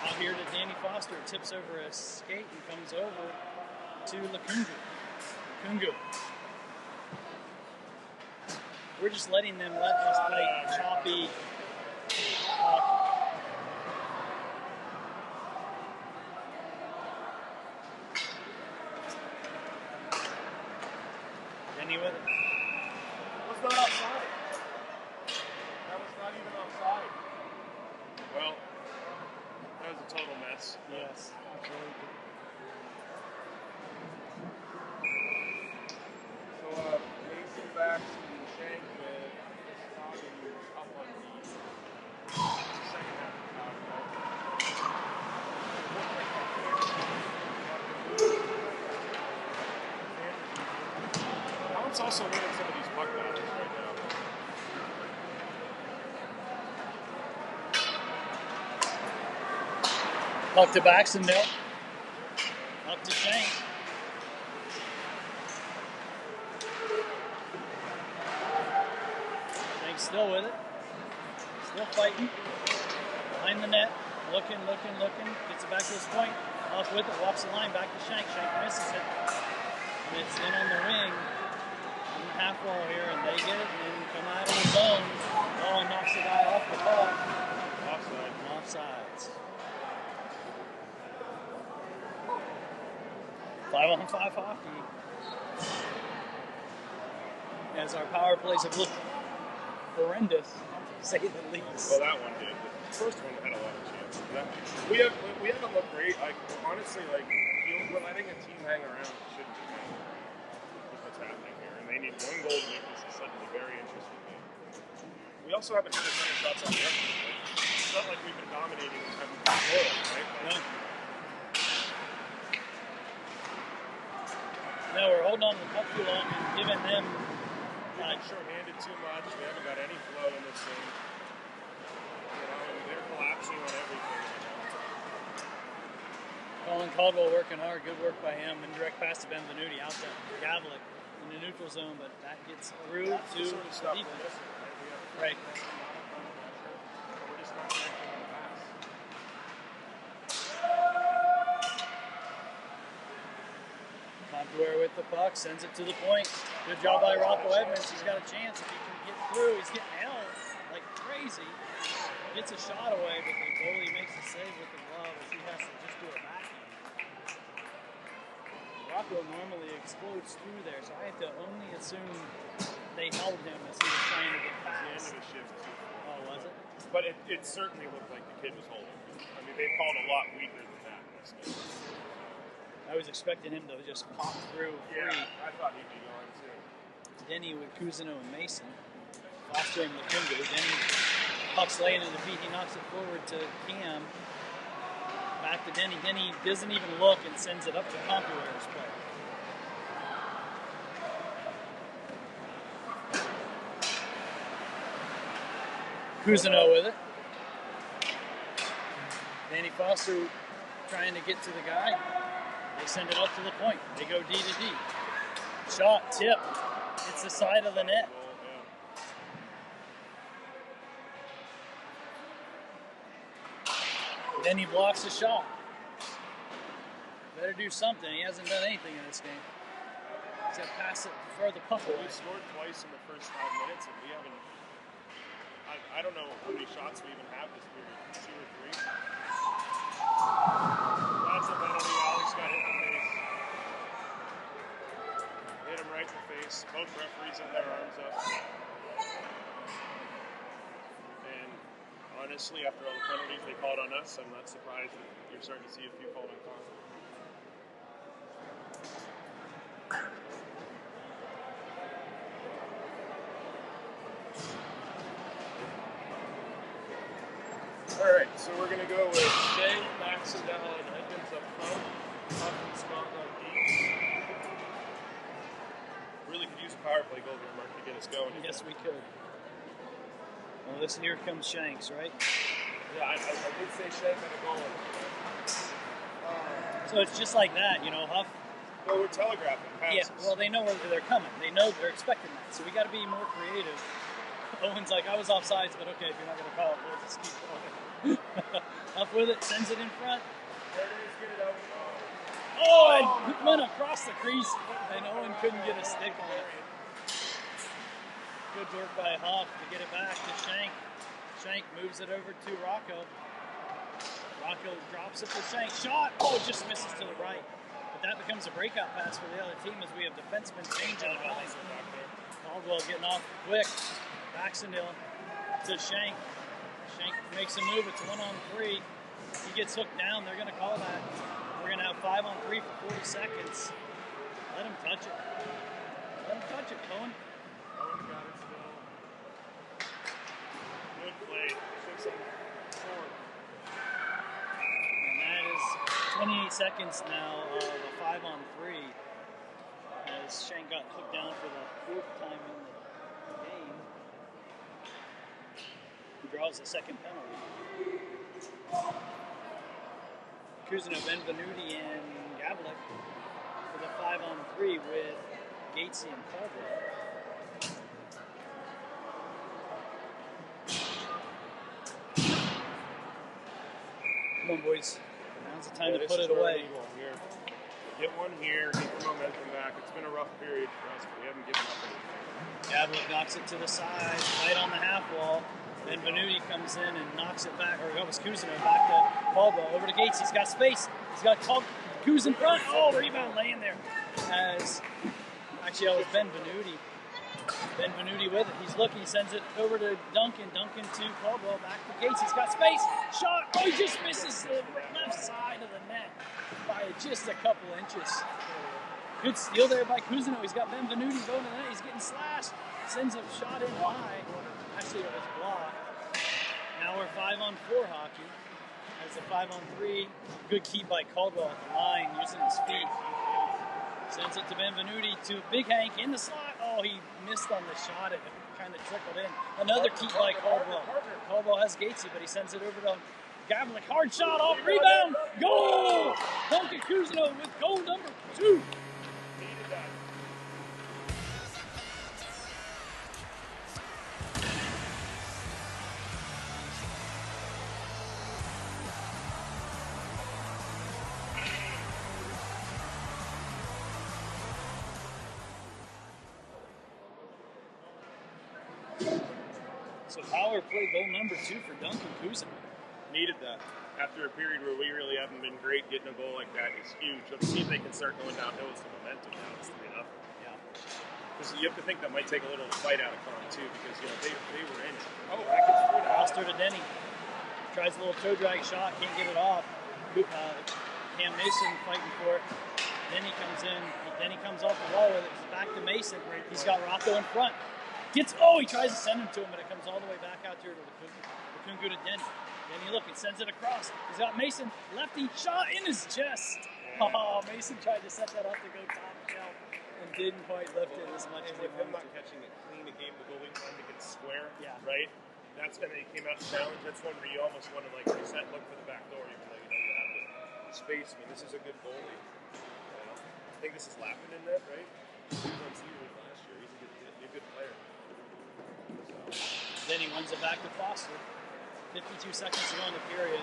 Out here to Danny Foster. Tips over a skate and comes over to Lakungu. Kungu. We're just letting them let us play choppy hockey. Denny with it. Was not offside. That was not even offside. Well, that was a total mess. Yes, absolutely. So, Mason backs and Shank with Tommy up on the second half of the power play. Alan's also winning some of these puck battles right now. Puck to Baxendale. Up to Shank. Shank's still with it. Still fighting. Behind the net. Looking. Gets it back to his point. Off with it. Walks the line back to Shank. Shank misses it. And it's in on the wing. In the half wall here. And they get it. And then come out of the zone. Oh, and knocks the guy off the puck. Offside. Offsides. 5-on-5 hockey. As our power plays have looked horrendous, to say the least. Well, that one did. The first one had a lot of chances. We haven't looked great. Like honestly, like we're letting a team hang around. Shouldn't be with what's happening here, and they need one goal to make this a suddenly very interesting game. We also haven't hit as many shots on the other team. It's not like we've been dominating and having control, right? No. No, we're holding on to the puck too long and giving them. We've been short-handed too much. We haven't got any flow in this thing. You know, and they're collapsing on everything. Colin Caldwell working hard. Good work by him. Indirect pass to Benvenuti out to Gavlik in the neutral zone, but that gets through to the sort of stuff defense. Right. Compuware with the puck, sends it to the point. Good job by Rocco Edmonds. He's got a chance if he can get through. He's getting held like crazy. Gets a shot away, but the goalie makes a save with the glove as he has to just do a backhand. Rocco normally explodes through there, so I have to only assume they held him as he was trying to get past. The end of the shift. Oh, was it? But it certainly looked like the kid was holding. I mean, they called a lot weaker than that in this game. I was expecting him to just pop through free. I thought he'd be going too. Denny with Cousineau and Mason. Foster and Lakungu. Denny, puck's laying in the feet. He knocks it forward to Cam. Back to Denny. Denny doesn't even look and sends it up to Compuware's play. Cousineau with it. Danny Foster trying to get to the guy. They send it up to the point. They go D to D. Shot, tip. It's the side of the net. Then he blocks the shot. Better do something. He hasn't done anything in this game. Except pass it for the puck away. We scored twice in the first 5 minutes, and we haven't. I don't know how many shots we even have this period. 2 or 3. That's a penalty. Alex got hit in the face. Hit him right in the face. Both referees had their arms up. And honestly, after all the penalties they called on us, I'm not surprised that you're starting to see a few called on Connor. Alright, so we're going to go with Shea, Maxendale, and Edmonds up front. Yes, we could. Well, this here comes Shanks, right? Yeah, I did say Shank on a goal. So it's just like that, you know, Huff. Well, we're telegraphing passes. Yeah, well, they know where they're coming. They know they're expecting that. So we got to be more creative. Owen's like, I was offsides, but okay, if you're not going to call it, we'll just keep going. Up with it, sends it in front. There it is, get it out. Oh, it went across the crease, and Owen couldn't get a stick on it. Good work by Huff to get it back to Shank. Shank moves it over to Rocco. Rocco drops it for Shank. Shot! Oh, just misses to the right. But that becomes a breakout pass for the other team as we have defensemen changing the line. Caldwell getting off quick. Baxendale to Shank. Shank makes a move. It's 1-on-3. He gets hooked down. They're going to call that. We're going to have 5-on-3 for 40 seconds. Let him touch it. Let him touch it, Cohen. Owen got it still. Good play. 6-on-4. And that is 28 seconds now of a 5-on-3 as Shank got hooked down for the fourth time in the game. He draws the second penalty. Cousineau, Benvenuti, and Gavlik for the 5-on-3 with Gatesy and Caldwell. Come on, boys. Now's the time to put it away. Here. Get one here, get your momentum back. It's been a rough period for us, but we haven't given up anything. Gavlik knocks it to the side, right on the half wall. Then Venuti comes in and knocks it back, or that was Cousineau, back to Caldwell, over to Gates. He's got space. He's got Coos in front. Oh, rebound laying there. Actually, that was Benvenuti. Benvenuti with it. He's looking. He sends it over to Duncan. Duncan to Caldwell. Back to Gates. He's got space. Shot. Oh, he just misses the left side of the net by just a couple inches. Good steal there by Cousineau. He's got Benvenuti going to the net. He's getting slashed. Sends a shot in high. Actually, it was blocked. Now we're 5-on-4 hockey. As a 5-on-3. Good keep by Caldwell at the line, using his feet. Sends it to Benvenuti to Big Hank in the slot. Oh, he missed on the shot. It kind of trickled in. Another keep by Caldwell. Caldwell has Gatesy, but he sends it over to Gavlik. Hard shot off, rebound, goal! Duncan Cousineau with goal number 2. So power play goal number 2 for Duncan Cousineau. Needed that. After a period where we really haven't been great, getting a goal like that is huge. Let's see if they can start going downhill with some momentum now. It's 3-0. Yeah. Because you have to think that might take a little fight out of Con too, because they were in it. Oh, that gets through to Foster to Denny. Tries a little toe drag shot, can't get it off. Cam Mason fighting for it. Denny comes in. Denny comes off the wall with it. It's back to Mason. He's got Rocco in front. He tries to send him to him, but it comes all the way back out here to Lukungu to Denny. Denny looking, sends it across. He's got Mason, lefty shot in his chest. Oh, Mason tried to set that up to go top shelf and didn't quite lift it as much as he with him wanted not to. catching it clean, it gave the goalie time to get square. Yeah. Right? That's when he came out to challenge. That's one where you almost want to reset, look for the back door, even though you know you have the space. I mean, this is a good goalie. I think this is Lappin in that, right? He was on Seaward last year. He's a good player. Then he runs it back to Foster. 52 seconds to go in the period.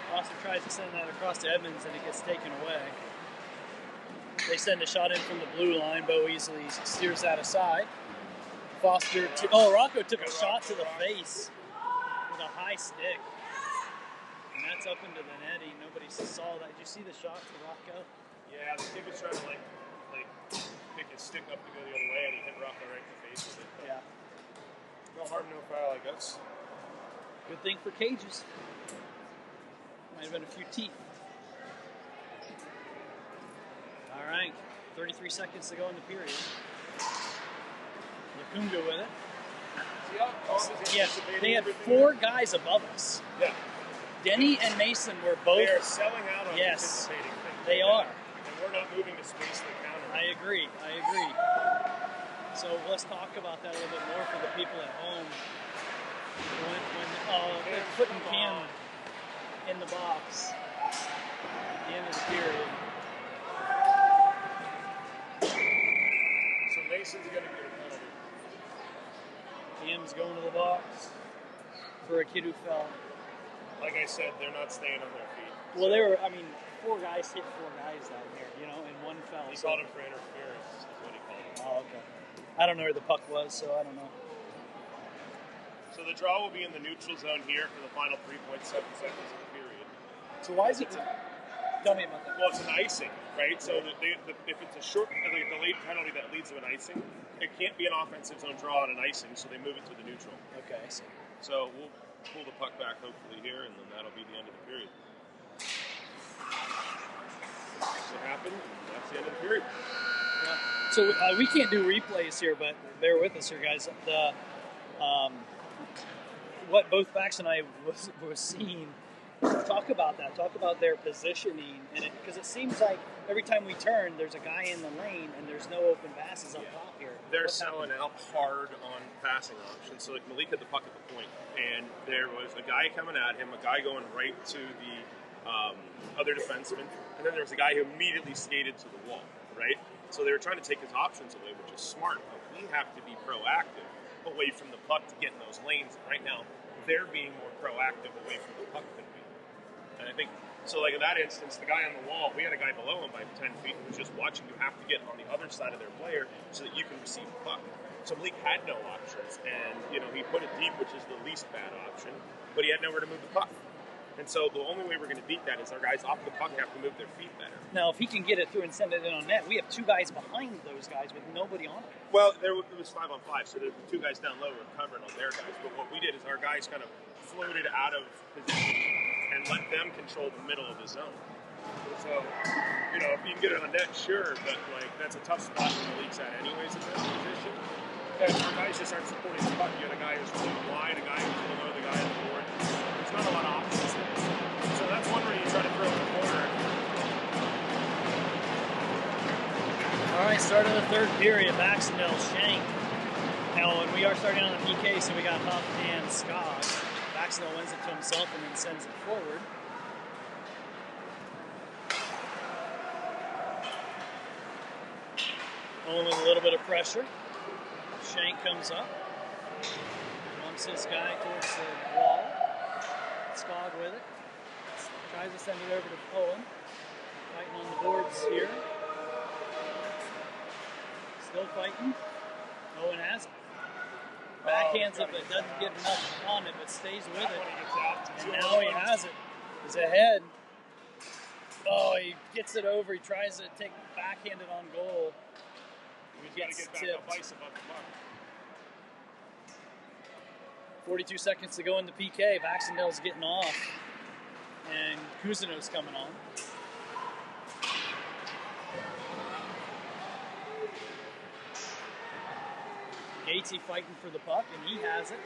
Foster tries to send that across to Edmonds, and it gets taken away. They send a shot in from the blue line. Bo easily steers that aside. Foster to... Oh, Rocco took a shot to the face with a high stick. And that's up into the net. Nobody saw that. Did you see the shot to Rocco? Yeah, the kid was trying to pick his stick up to go the other way, and he hit Rocco right in the face with it. Yeah. No harm, no foul, I guess. Good thing for cages. Might have been a few teeth. All right, 33 seconds to go in the period. Lukungu with it. Yeah, they had 4 guys above us. Yeah. Denny and Mason were both. They are selling out on anticipating things. They are. And we're not moving to space the counter. I agree. So let's talk about that a little bit more for the people at home. When they're putting Cam in the box at the end of the period. So Mason's going to get a penalty. Cam's going to the box for a kid who fell. Like I said, they're not staying on their feet. Well, they were, I mean, 4 guys hit 4 guys down here, you know, and one fell. He called him for interference, is what he called him. Oh, okay. I don't know where the puck was, so I don't know. So the draw will be in the neutral zone here for the final 3.7 seconds of the period. So why is it? Tell me about that. Well, it's an icing, right? So if it's a short, like a delayed penalty that leads to an icing, it can't be an offensive zone draw on an icing, so they move it to the neutral. Okay, I see. So we'll pull the puck back hopefully here, and then that'll be the end of the period. That's what happened, and that's the end of the period. Yeah. So we can't do replays here, but bear with us here, guys. The what both Bax and I was seeing. Talk about that. Talk about their positioning, and because it seems like every time we turn, there's a guy in the lane, and there's no open passes up top here. They're selling out hard on passing options. So like Malik had the puck at the point, and there was a guy coming at him, a guy going right to the other defenseman, and then there was a guy who immediately skated to the wall, right? So they were trying to take his options away, which is smart, but we have to be proactive away from the puck to get in those lanes. And right now, they're being more proactive away from the puck than we. And I think, so like in that instance, the guy on the wall, we had a guy below him by 10 feet who was just watching you have to get on the other side of their player so that you can receive the puck. So Malik had no options, and he put it deep, which is the least bad option, but he had nowhere to move the puck. And so the only way we're going to beat that is our guys off the puck have to move their feet better. Now, if he can get it through and send it in on net, we have 2 guys behind those guys with nobody on it. Well, it was 5-on-5, so the 2 guys down low were covering on their guys. But what we did is our guys kind of floated out of position and let them control the middle of the zone. So, if you can get it on net, sure, but that's a tough spot when the league's at anyways in that position. And our guys just aren't supporting the puck. You got a guy who's really wide, a guy who's below, the guy on the board. There's not a lot of options there. So that's one way you try to throw in the corner. All right, start of the third period. Baxendale, Shank. Now, when we are starting on the PK, so we got Huff and Scott. Baxendale wins it to himself and then sends it forward. Owen with a little bit of pressure. Shank comes up. Bumps his guy towards the wall. Scott with it. Tries to send it over to Owen. Fighting on the boards here. Still fighting. Owen has it. Backhands it, but doesn't get enough on it, but stays with it. And now he has it. He's ahead. Oh, he gets it over. He tries to take backhanded on goal. He's got to get back up ice above the puck. 42 seconds to go in the PK. Baxendale's getting off. And Cousineau's coming on. Gatesy fighting for the puck, and he has it.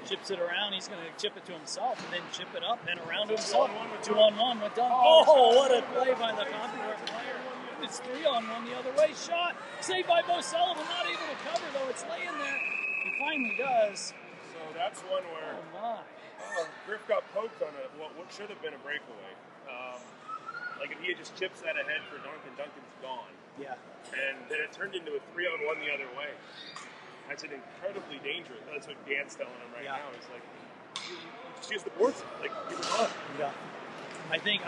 He chips it around. He's going to chip it to himself, and then chip it up and around to himself. 2-on-1 with Dunn. Oh, what a play by the Compuware player. It's 3-on-1 the other way. Shot. Saved by Bo Sullivan. Not able to cover, though. It's laying there. He finally does. So that's one where Griff got poked on what should have been a breakaway. If he had just chips that ahead for Duncan, Duncan's gone. Yeah. And then it turned into a 3-on-1 the other way. That's an incredibly dangerous. That's what Dan's telling him right now. It's like, you just use the boards. You were on. Yeah. I think,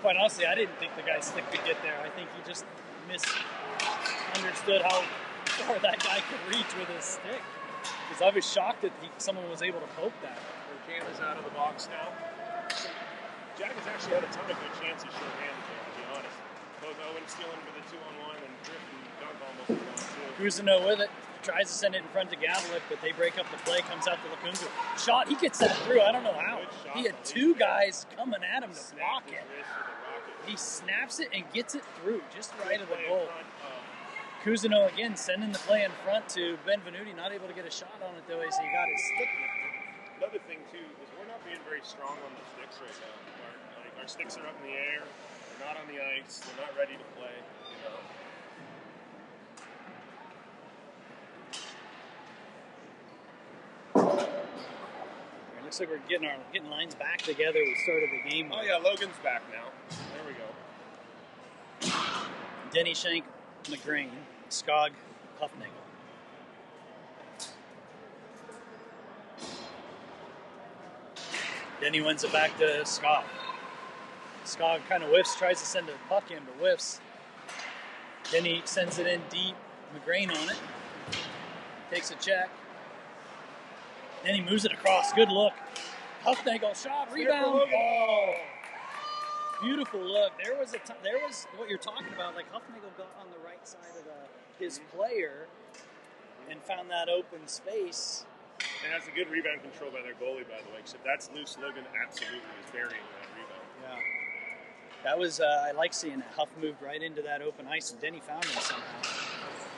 quite honestly, I didn't think the guy's stick could get there. I think he just misunderstood how far that guy could reach with his stick. Because I was shocked that someone was able to poke that. Cam is out of the box now. Jack has actually had a ton of good chances short-handed there, to be honest. Both Owen stealing for the 2-on-1 and Griff and Dunk almost gone too. Cousineau with it. Tries to send it in front to Gavlik, but they break up the play. Comes out to Lacunga. Shot. He gets that through. I don't know how. He had 2 guys coming at him to block it. He snaps it and gets it through just right of the goal. Cousineau again sending the play in front to Benvenuti. Not able to get a shot on it though as he got his stick lifted. Another thing too is we're not being very strong on the sticks right now. Our sticks are up in the air. They're not on the ice. They're not ready to play. looks like we're getting lines back together. We started the game. Oh yeah, Logan's back now. There we go. Denny, Shank, McGrain, Skog, Huffnagel. Denny wins it back to Skog. Skog kind of whiffs, tries to send a puck in, but whiffs. Denny sends it in deep. McGrain on it. Takes a check. Then he moves it across. Good look. Huffnagel shot, rebound. Oh, beautiful look. There was what you're talking about. Like Huffnagel got on the right side of his player and found that open space. And that's a good rebound control by their goalie, by the way. Except that's loose. Logan absolutely is burying that rebound. Yeah. That was, I like seeing that. Huff moved right into that open ice, and Denny found him somehow.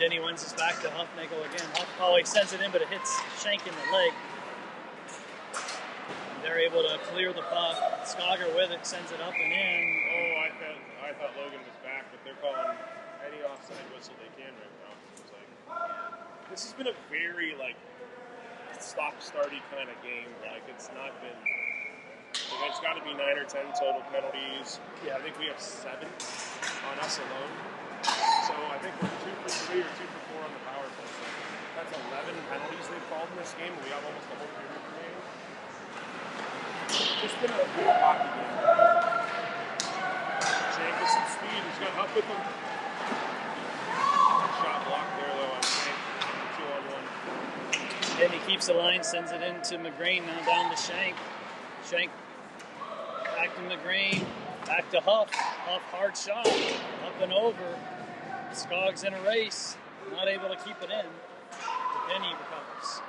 Denny wins this back to Huffnagel again. Huff he sends it in, but it hits Shank in the leg. And they're able to clear the puck. Skogger with it, sends it up and in. Oh, I thought Logan was back, but they're calling any offside whistle they can right now. It's like, this has been a very, stop-starty kind of game. Like, it's not been... There's got to be 9 or 10 total penalties. Yeah, I think we have 7 on us alone. So I think we're 2 for 3 or 2 for 4 on the power play. So that's 11 penalties they've called in this game. We have almost the whole period of the game. It's been a good hockey game. Shank with some speed. He's got Huff with him. Shot blocked there, though, on Shank. 2-on-1. Then he keeps the line, sends it into McGrain, now down to Shank. Shank back to McGrain, back to Huff. Huff, hard shot, up and over. Skog's in a race, not able to keep it in. Denny recovers.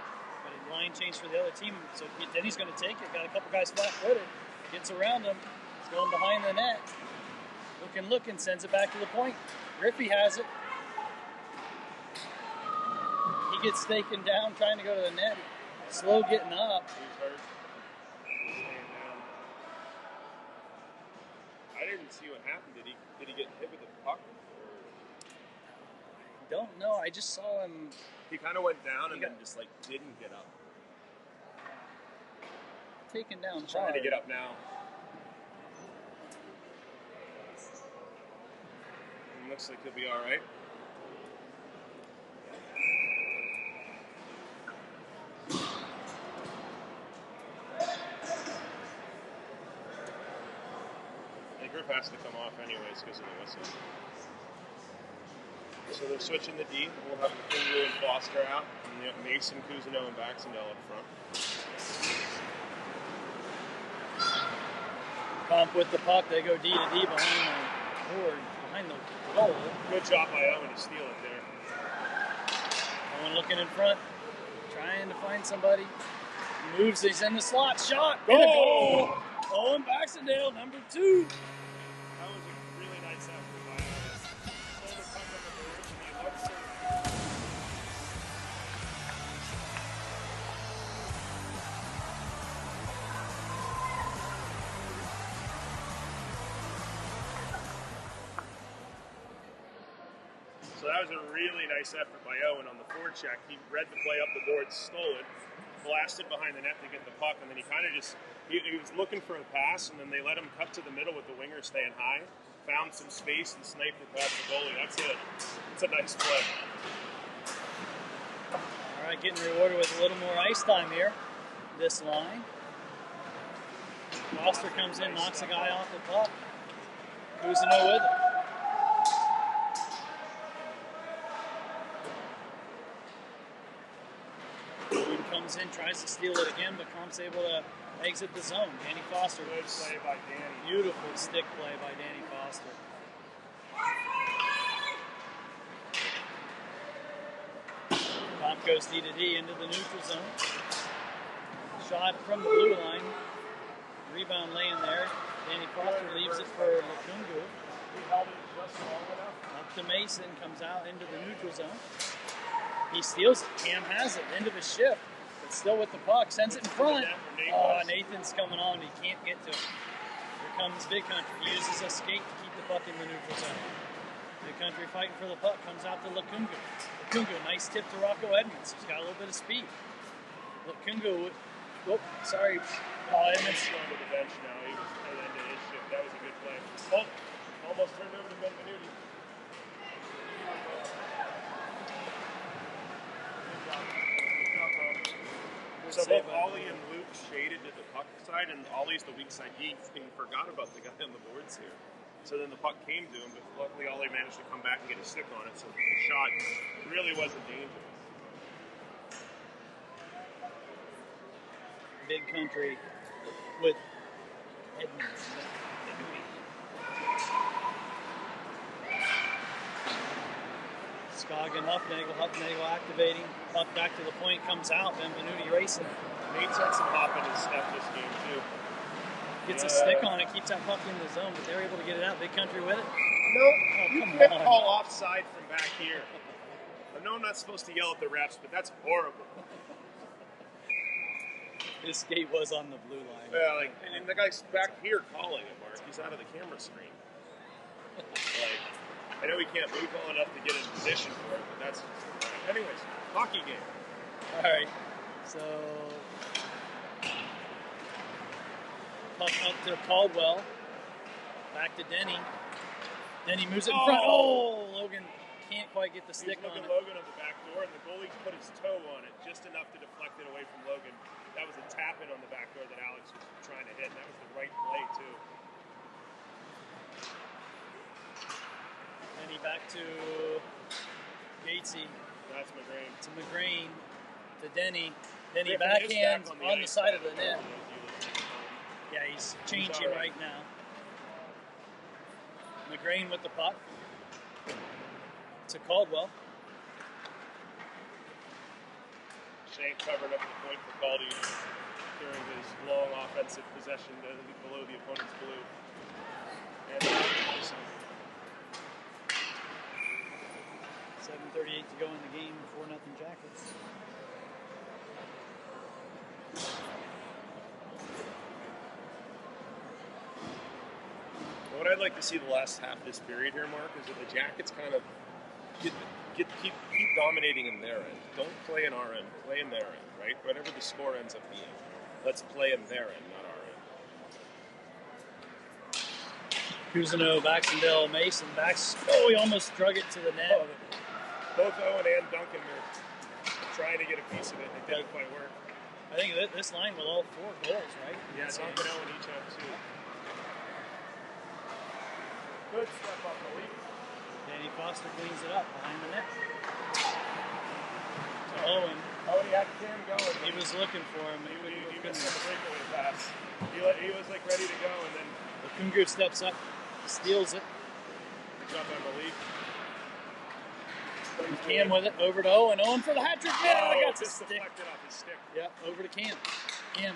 But a line change for the other team, so Denny's going to take it. Got a couple guys flat-footed, gets around him. He's going behind the net. Looking, sends it back to the point. Griffey has it. He gets taken down, trying to go to the net. Slow getting up. He's hurt. I didn't see what happened. Did he get hit with a puck? I don't know. I just saw him. He kind of went down and then just didn't get up. Taken down. He's trying to get up now. It looks like he'll be all right. Griff has to come off anyways because of the whistle. So they're switching the D. We'll have Compuware and Foster out, and they have Mason, Cousineau, and Baxendale up front. Comp with the puck. They go D to D behind the goal. Good job by Owen to steal it there. Owen looking in front, trying to find somebody. Moves. He's in the slot. Shot. Goal! And a goal. Owen Baxendale, number 2. That was a really nice effort by us. Pulled the puck up the bridge and he looks so... So that was a really nice effort by Owen on the forecheck. He read the play up the board, stole it, blasted behind the net to get the puck, and then he kind of just... He was looking for a pass, and then they let him cut to the middle with the winger staying high. Found some space and sniped it past the goalie. That's it. It's a nice play. All right, getting rewarded with a little more ice time here. This line. Foster comes in, knocks a guy off the puck. Cousineau with it. Boone comes in, tries to steal it again, but Comp's able to exit the zone. Danny Foster. Good play by Danny. Beautiful stick play by Danny Foster. Comp goes D to D into the neutral zone. Shot from the blue line. Rebound laying there. Danny Foster leaves it for Lukungu. He held it just long enough. Up to Mason, comes out into the neutral zone. He steals it. Cam has it into the shift. But still with the puck. Sends it in front. Oh, Nathan's coming on. He can't get to it. Here comes Big Country. He uses a skate to keep the puck in the neutral zone. Big Country fighting for the puck. Comes out to Lukungu. Lukungu, nice tip to Rocco Edmonds. He's got a little bit of speed. Lukungu Oh, sorry. Oh, Edmonds going to the bench now. He was at the end of his shift. That was a good play. Oh, almost turned over to Benvenuti. So both Ollie and Luke shaded to the puck side, and Ollie's the weak side. He forgot about the guy on the boards here. So then the puck came to him, but luckily Ollie managed to come back and get a stick on it, so the shot really wasn't dangerous. Big country with Edmonds. Scoggin, Huffnagel activating. Puck back to the point, comes out. Benvenuti racing. Nate's had some hop in his step this game, too. Gets a stick on it, keeps that puck in the zone, but they're able to get it out. Big country with it. Nope. You can't call offside from back here. I know I'm not supposed to yell at the refs, but that's horrible. His skate was on the blue line. Yeah, and the guy's back here calling it, Mark. He's out of the camera screen. I know he can't move well enough to get in position for it, but that's... Anyways, hockey game. All right, so... Puck up to Caldwell. Back to Denny. Denny moves it in front. Oh, Logan can't quite get the stick on it. Logan on the back door, and the goalie put his toe on it just enough to deflect it away from Logan. That was a tap-in on the back door that Alex was trying to hit, and that was the right play, too. Denny back to Gatesy. That's McGrain. To McGrain. To Denny. Denny backhand on the side of the net. Yeah, he's changing right now. McGrain with the puck. To Caldwell. Shank covered up the point for Caldy during his long offensive possession below the opponent's blue. And 7:38 to go in the game, 4-0 Jackets. What I'd like to see the last half of this period here, Mark, is that the Jackets kind of keep dominating in their end. Don't play in our end, play in their end, right? Whatever the score ends up being, let's play in their end, not our end. Cousineau, Baxendale, Mason, he almost drug it to the net. Both Owen and Duncan were trying to get a piece of it. It didn't quite work. I think this line with all 4 goals, right? Yeah, Duncan and Owen each have 2. Good step up the lead. Danny Foster cleans it up behind the net. To Owen. Oh, he had Cam going. He was looking for him. He missed on the breakaway pass. He was like ready to go, and then Kungu steps up, steals it. Good job by Malik. Cam with it over to Owen. Owen for the hat trick. Yeah, got the stick. Deflected off his stick. Yeah, over to Cam. Cam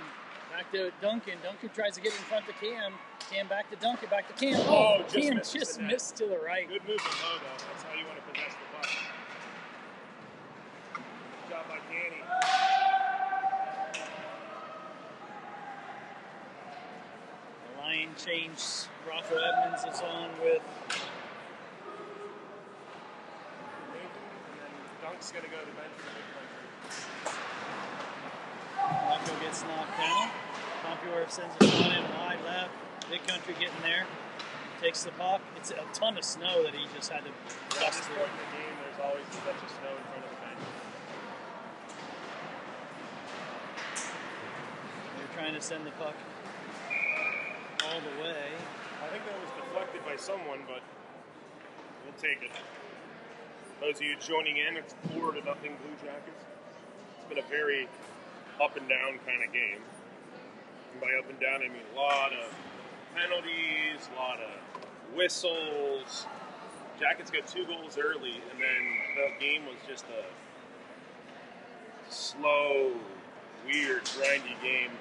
back to Duncan. Duncan tries to get in front of Cam. Cam back to Duncan. Back to Cam. Oh, Cam just missed to the right. Good movement low, though. That's how you want to possess the puck. Good job by Danny. The line change. Rocco Edmonds is on with. Dunk's going to go to the bench for Big Country. Rocco gets knocked down. Compuware sends it on in wide left. Big Country getting there. Takes the puck. It's a ton of snow that he just had to bust through. At this point in the game, there's always a bunch of snow in front of the bench. They're trying to send the puck all the way. I think that was deflected by someone, but we'll take it. Those of you joining in, it's 4-0 Blue Jackets. It's been a very up and down kind of game. And by up and down, I mean a lot of penalties, a lot of whistles. Jackets got 2 goals early, and then the game was just a slow, weird, grindy game.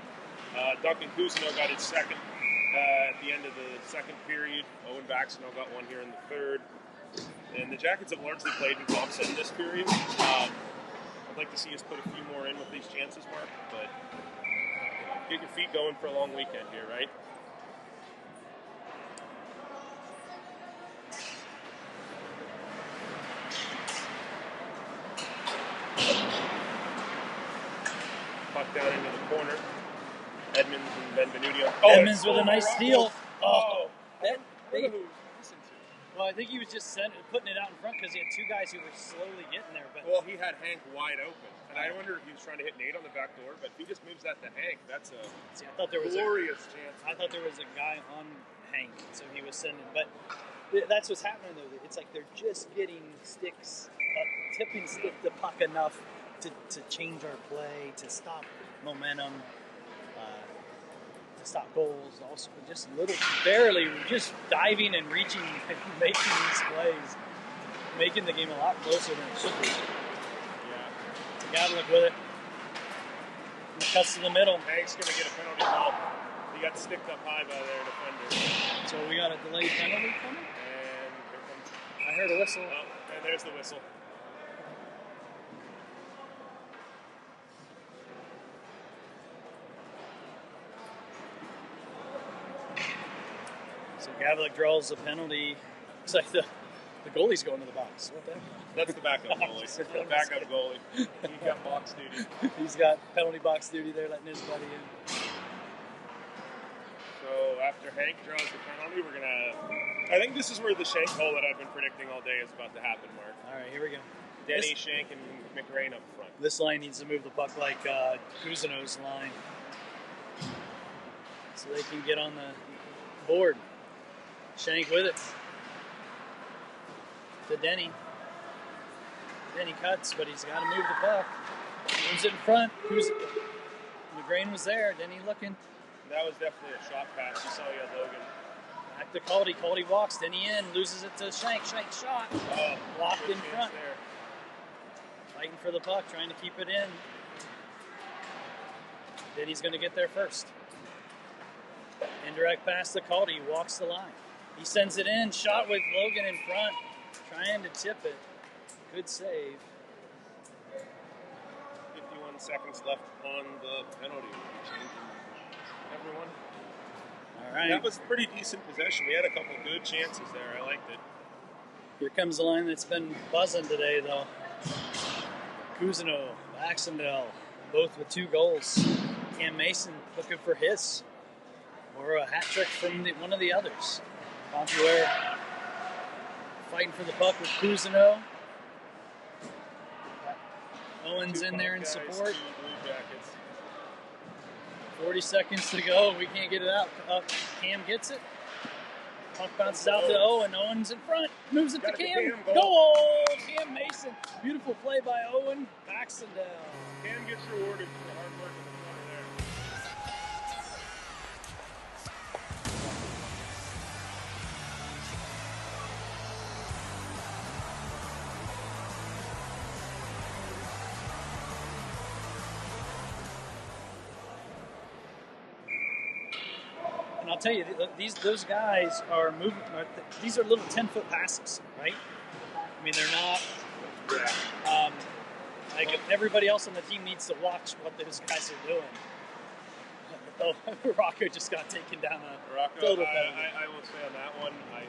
Duncan Cousineau got his second at the end of the second period. Owen Baxendale got one here in the third. And the Jackets have largely played in Thompson this period. I'd like to see us put a few more in with these chances, Mark, but get your feet going for a long weekend here, right? Puck down into the corner. Edmonds and Benvenuti. Edmonds with a nice steal. Oh. They, well, I think he was just putting it out in front because he had two guys who were slowly getting there. But well, he had Hank wide open, and I wonder if he was trying to hit Nate on the back door. But if he just moves that to Hank, that's a I thought there was glorious chance. I thought there was a guy on Hank, so he was sending. But that's what's happening though. It's like they're just getting sticks, tipping the puck enough to change our play, to stop momentum. Stop goals, also just barely, just diving and reaching and making these plays, making the game a lot closer than it should be. Yeah. You gotta look with it. And the cuts to the middle. Hank's gonna get a penalty call. He got sticked up high by their defender. So we got a delayed penalty coming? And here comes. I heard a whistle. Oh, and there's the whistle. So Gavlik draws a penalty. Looks like the goalie's going to the box. What the heck? That's the backup goalie. The backup goalie. He got box duty. He's got penalty box duty there, letting his buddy in. So after Hank draws the penalty, we're gonna. I think this is where the Shank goal that I've been predicting all day is about to happen, Mark. All right, here we go. Denny, Shank, and McRain up front. This line needs to move the puck like Cousineau's line, so they can get on the board. Shank with it to Denny. Denny cuts, but he's got to move the puck. Moves it in front. McGrain was there. Denny looking. That was definitely a shot pass. You saw you had Logan. Back to Caldy. Caldy walks. Denny in. Loses it to Shank. Shank shot. Blocked in front. There. Fighting for the puck. Trying to keep it in. Denny's going to get there first. Indirect pass to Caldy. Walks the line. He sends it in. Shot with Logan in front. Trying to tip it. Good save. 51 seconds left on the penalty. Everyone. All right. That was pretty decent possession. We had a couple good chances there. I liked it. Here comes the line that's been buzzing today, though. Cousineau, Baxendale, both with 2 goals. Cam Mason looking for his. Or a hat trick from one of the others. Compuware fighting for the puck with Cousineau. Owens in there in support. 40 seconds to go. We can't get it out. Cam gets it. Puck bounces out to Owen. Owens in front. Moves it to Cam. Goal! Cam Mason. Beautiful play by Owen. Baxendale. Cam gets rewarded for the hard work in the corner there. And I'll tell you, those guys are moving. These are little 10-foot passes, right? I mean, they're not. Like everybody else on the team needs to watch what those guys are doing. Oh, Rocco just got taken down a total penalty. I will say on that one, I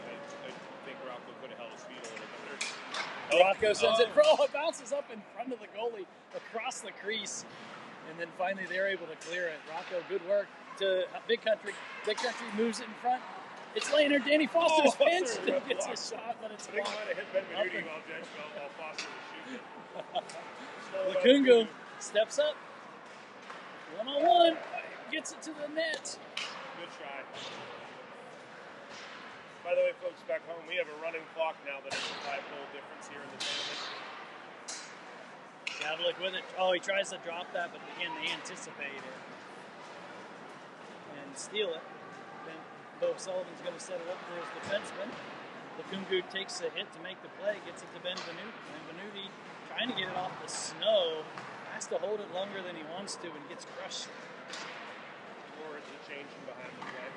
think Rocco could have held his feet a little better. Rocco sends it. It bounces up in front of the goalie across the crease, and then finally they're able to clear it. Rocco, good work to Big Country. Big Country moves it in front. It's laying there. Danny Foster's pinched. Gets a shot, but it's blocked. I think he might have hit Benvenuti while Foster was shooting. Lakungu steps up. 1-on-1. Gets it to the net. Good try. By the way, folks, back home, we have a running clock now that is a 5-goal difference here in the tournament. Gavlik with it. Oh, he tries to drop that, but again, they anticipate it. And steal it. Then Bo Sullivan's going to set it up for his defenseman. Lakungu takes a hit to make the play, gets it to Benvenuti. Benvenuti trying to get it off the snow, has to hold it longer than he wants to and gets crushed. Or is it changing behind the play?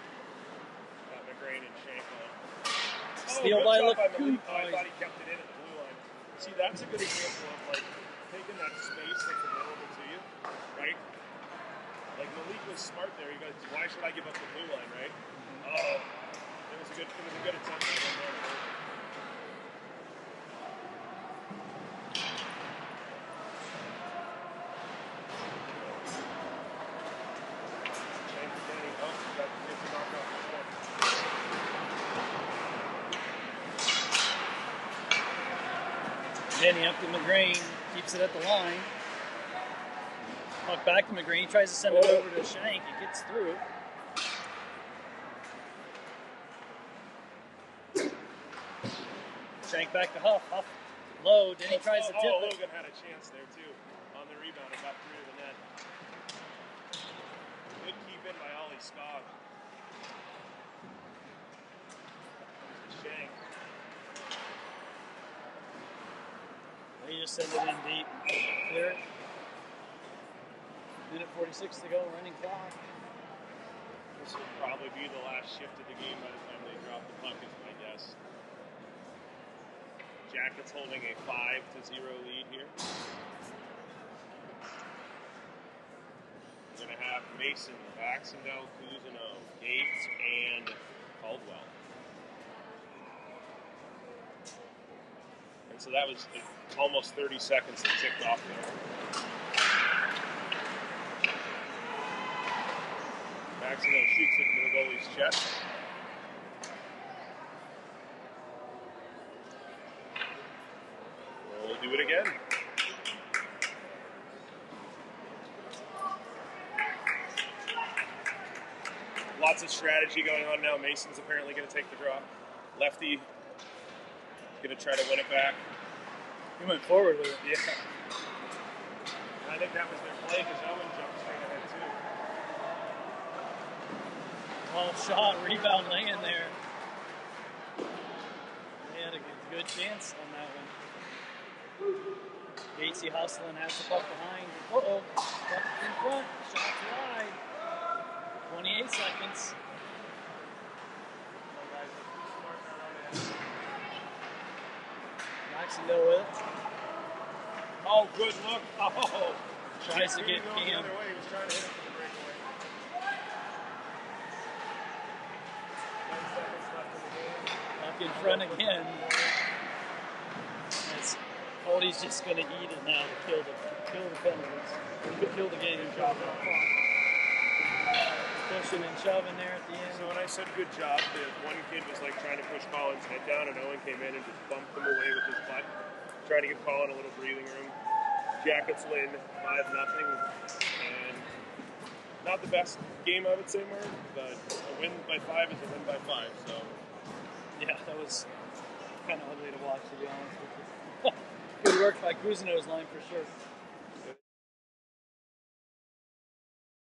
Got McGrain and Shank on. Steal by Lakungu. I thought he kept it in at the blue line. See, that's a good example of like taking that space that's available to you, right? Like Malik was smart there. He goes, why should I give up the blue line, right? Oh, it was a good attempt. Shank Denny up to McGrane, keeps it at the line. Puck back to McGrane, tries to send it over to Shank. It gets through. Shank back to Huff. Huff low. Denny tries to tip it. Logan had a chance there too on the rebound. It got through to the net. Good keep in by Ollie Scott. Shank. They just send it in deep. Clear it. Minute 46 to go, running clock. This will probably be the last shift of the game by the time they drop the puck, is my guess. Jackets holding a 5-0 lead here. We're going to have Mason, Baxendale, Cousineau, Gates, and Caldwell. And so that was almost 30 seconds that ticked off there. Baxendale shoots it into the goalie's chest. We'll do it again. Lots of strategy going on now. Mason's apparently going to take the draw. Lefty going to try to win it back. He went forward with it. Yeah. I think that was their play because Owen jumped straight ahead too. Well shot, rebound laying there. They had a good chance on that one. Gatesy hustling, has the puck behind. Uh-oh, puck in front, shot wide. 28 seconds. Baxendale with it. Oh, good look. Oh, tries to get Cam. Cam. He was trying to hit it for the breakaway. 10 seconds left in the game. Puck in front again. As Cody's just going to eat it now to kill the penalties. Kill the game and drop it off. Pushing and shoving there at the end. So when I said good job, the one kid was like trying to push Colin's head down, and Owen came in and just bumped him away with his butt, trying to give Colin a little breathing room. Jackets win 5-0, and not the best game I would say, Mark, but a win by 5 is a win by 5. So yeah, that was kind of ugly to watch, to be honest with you. Good work by Cousineau's line for sure.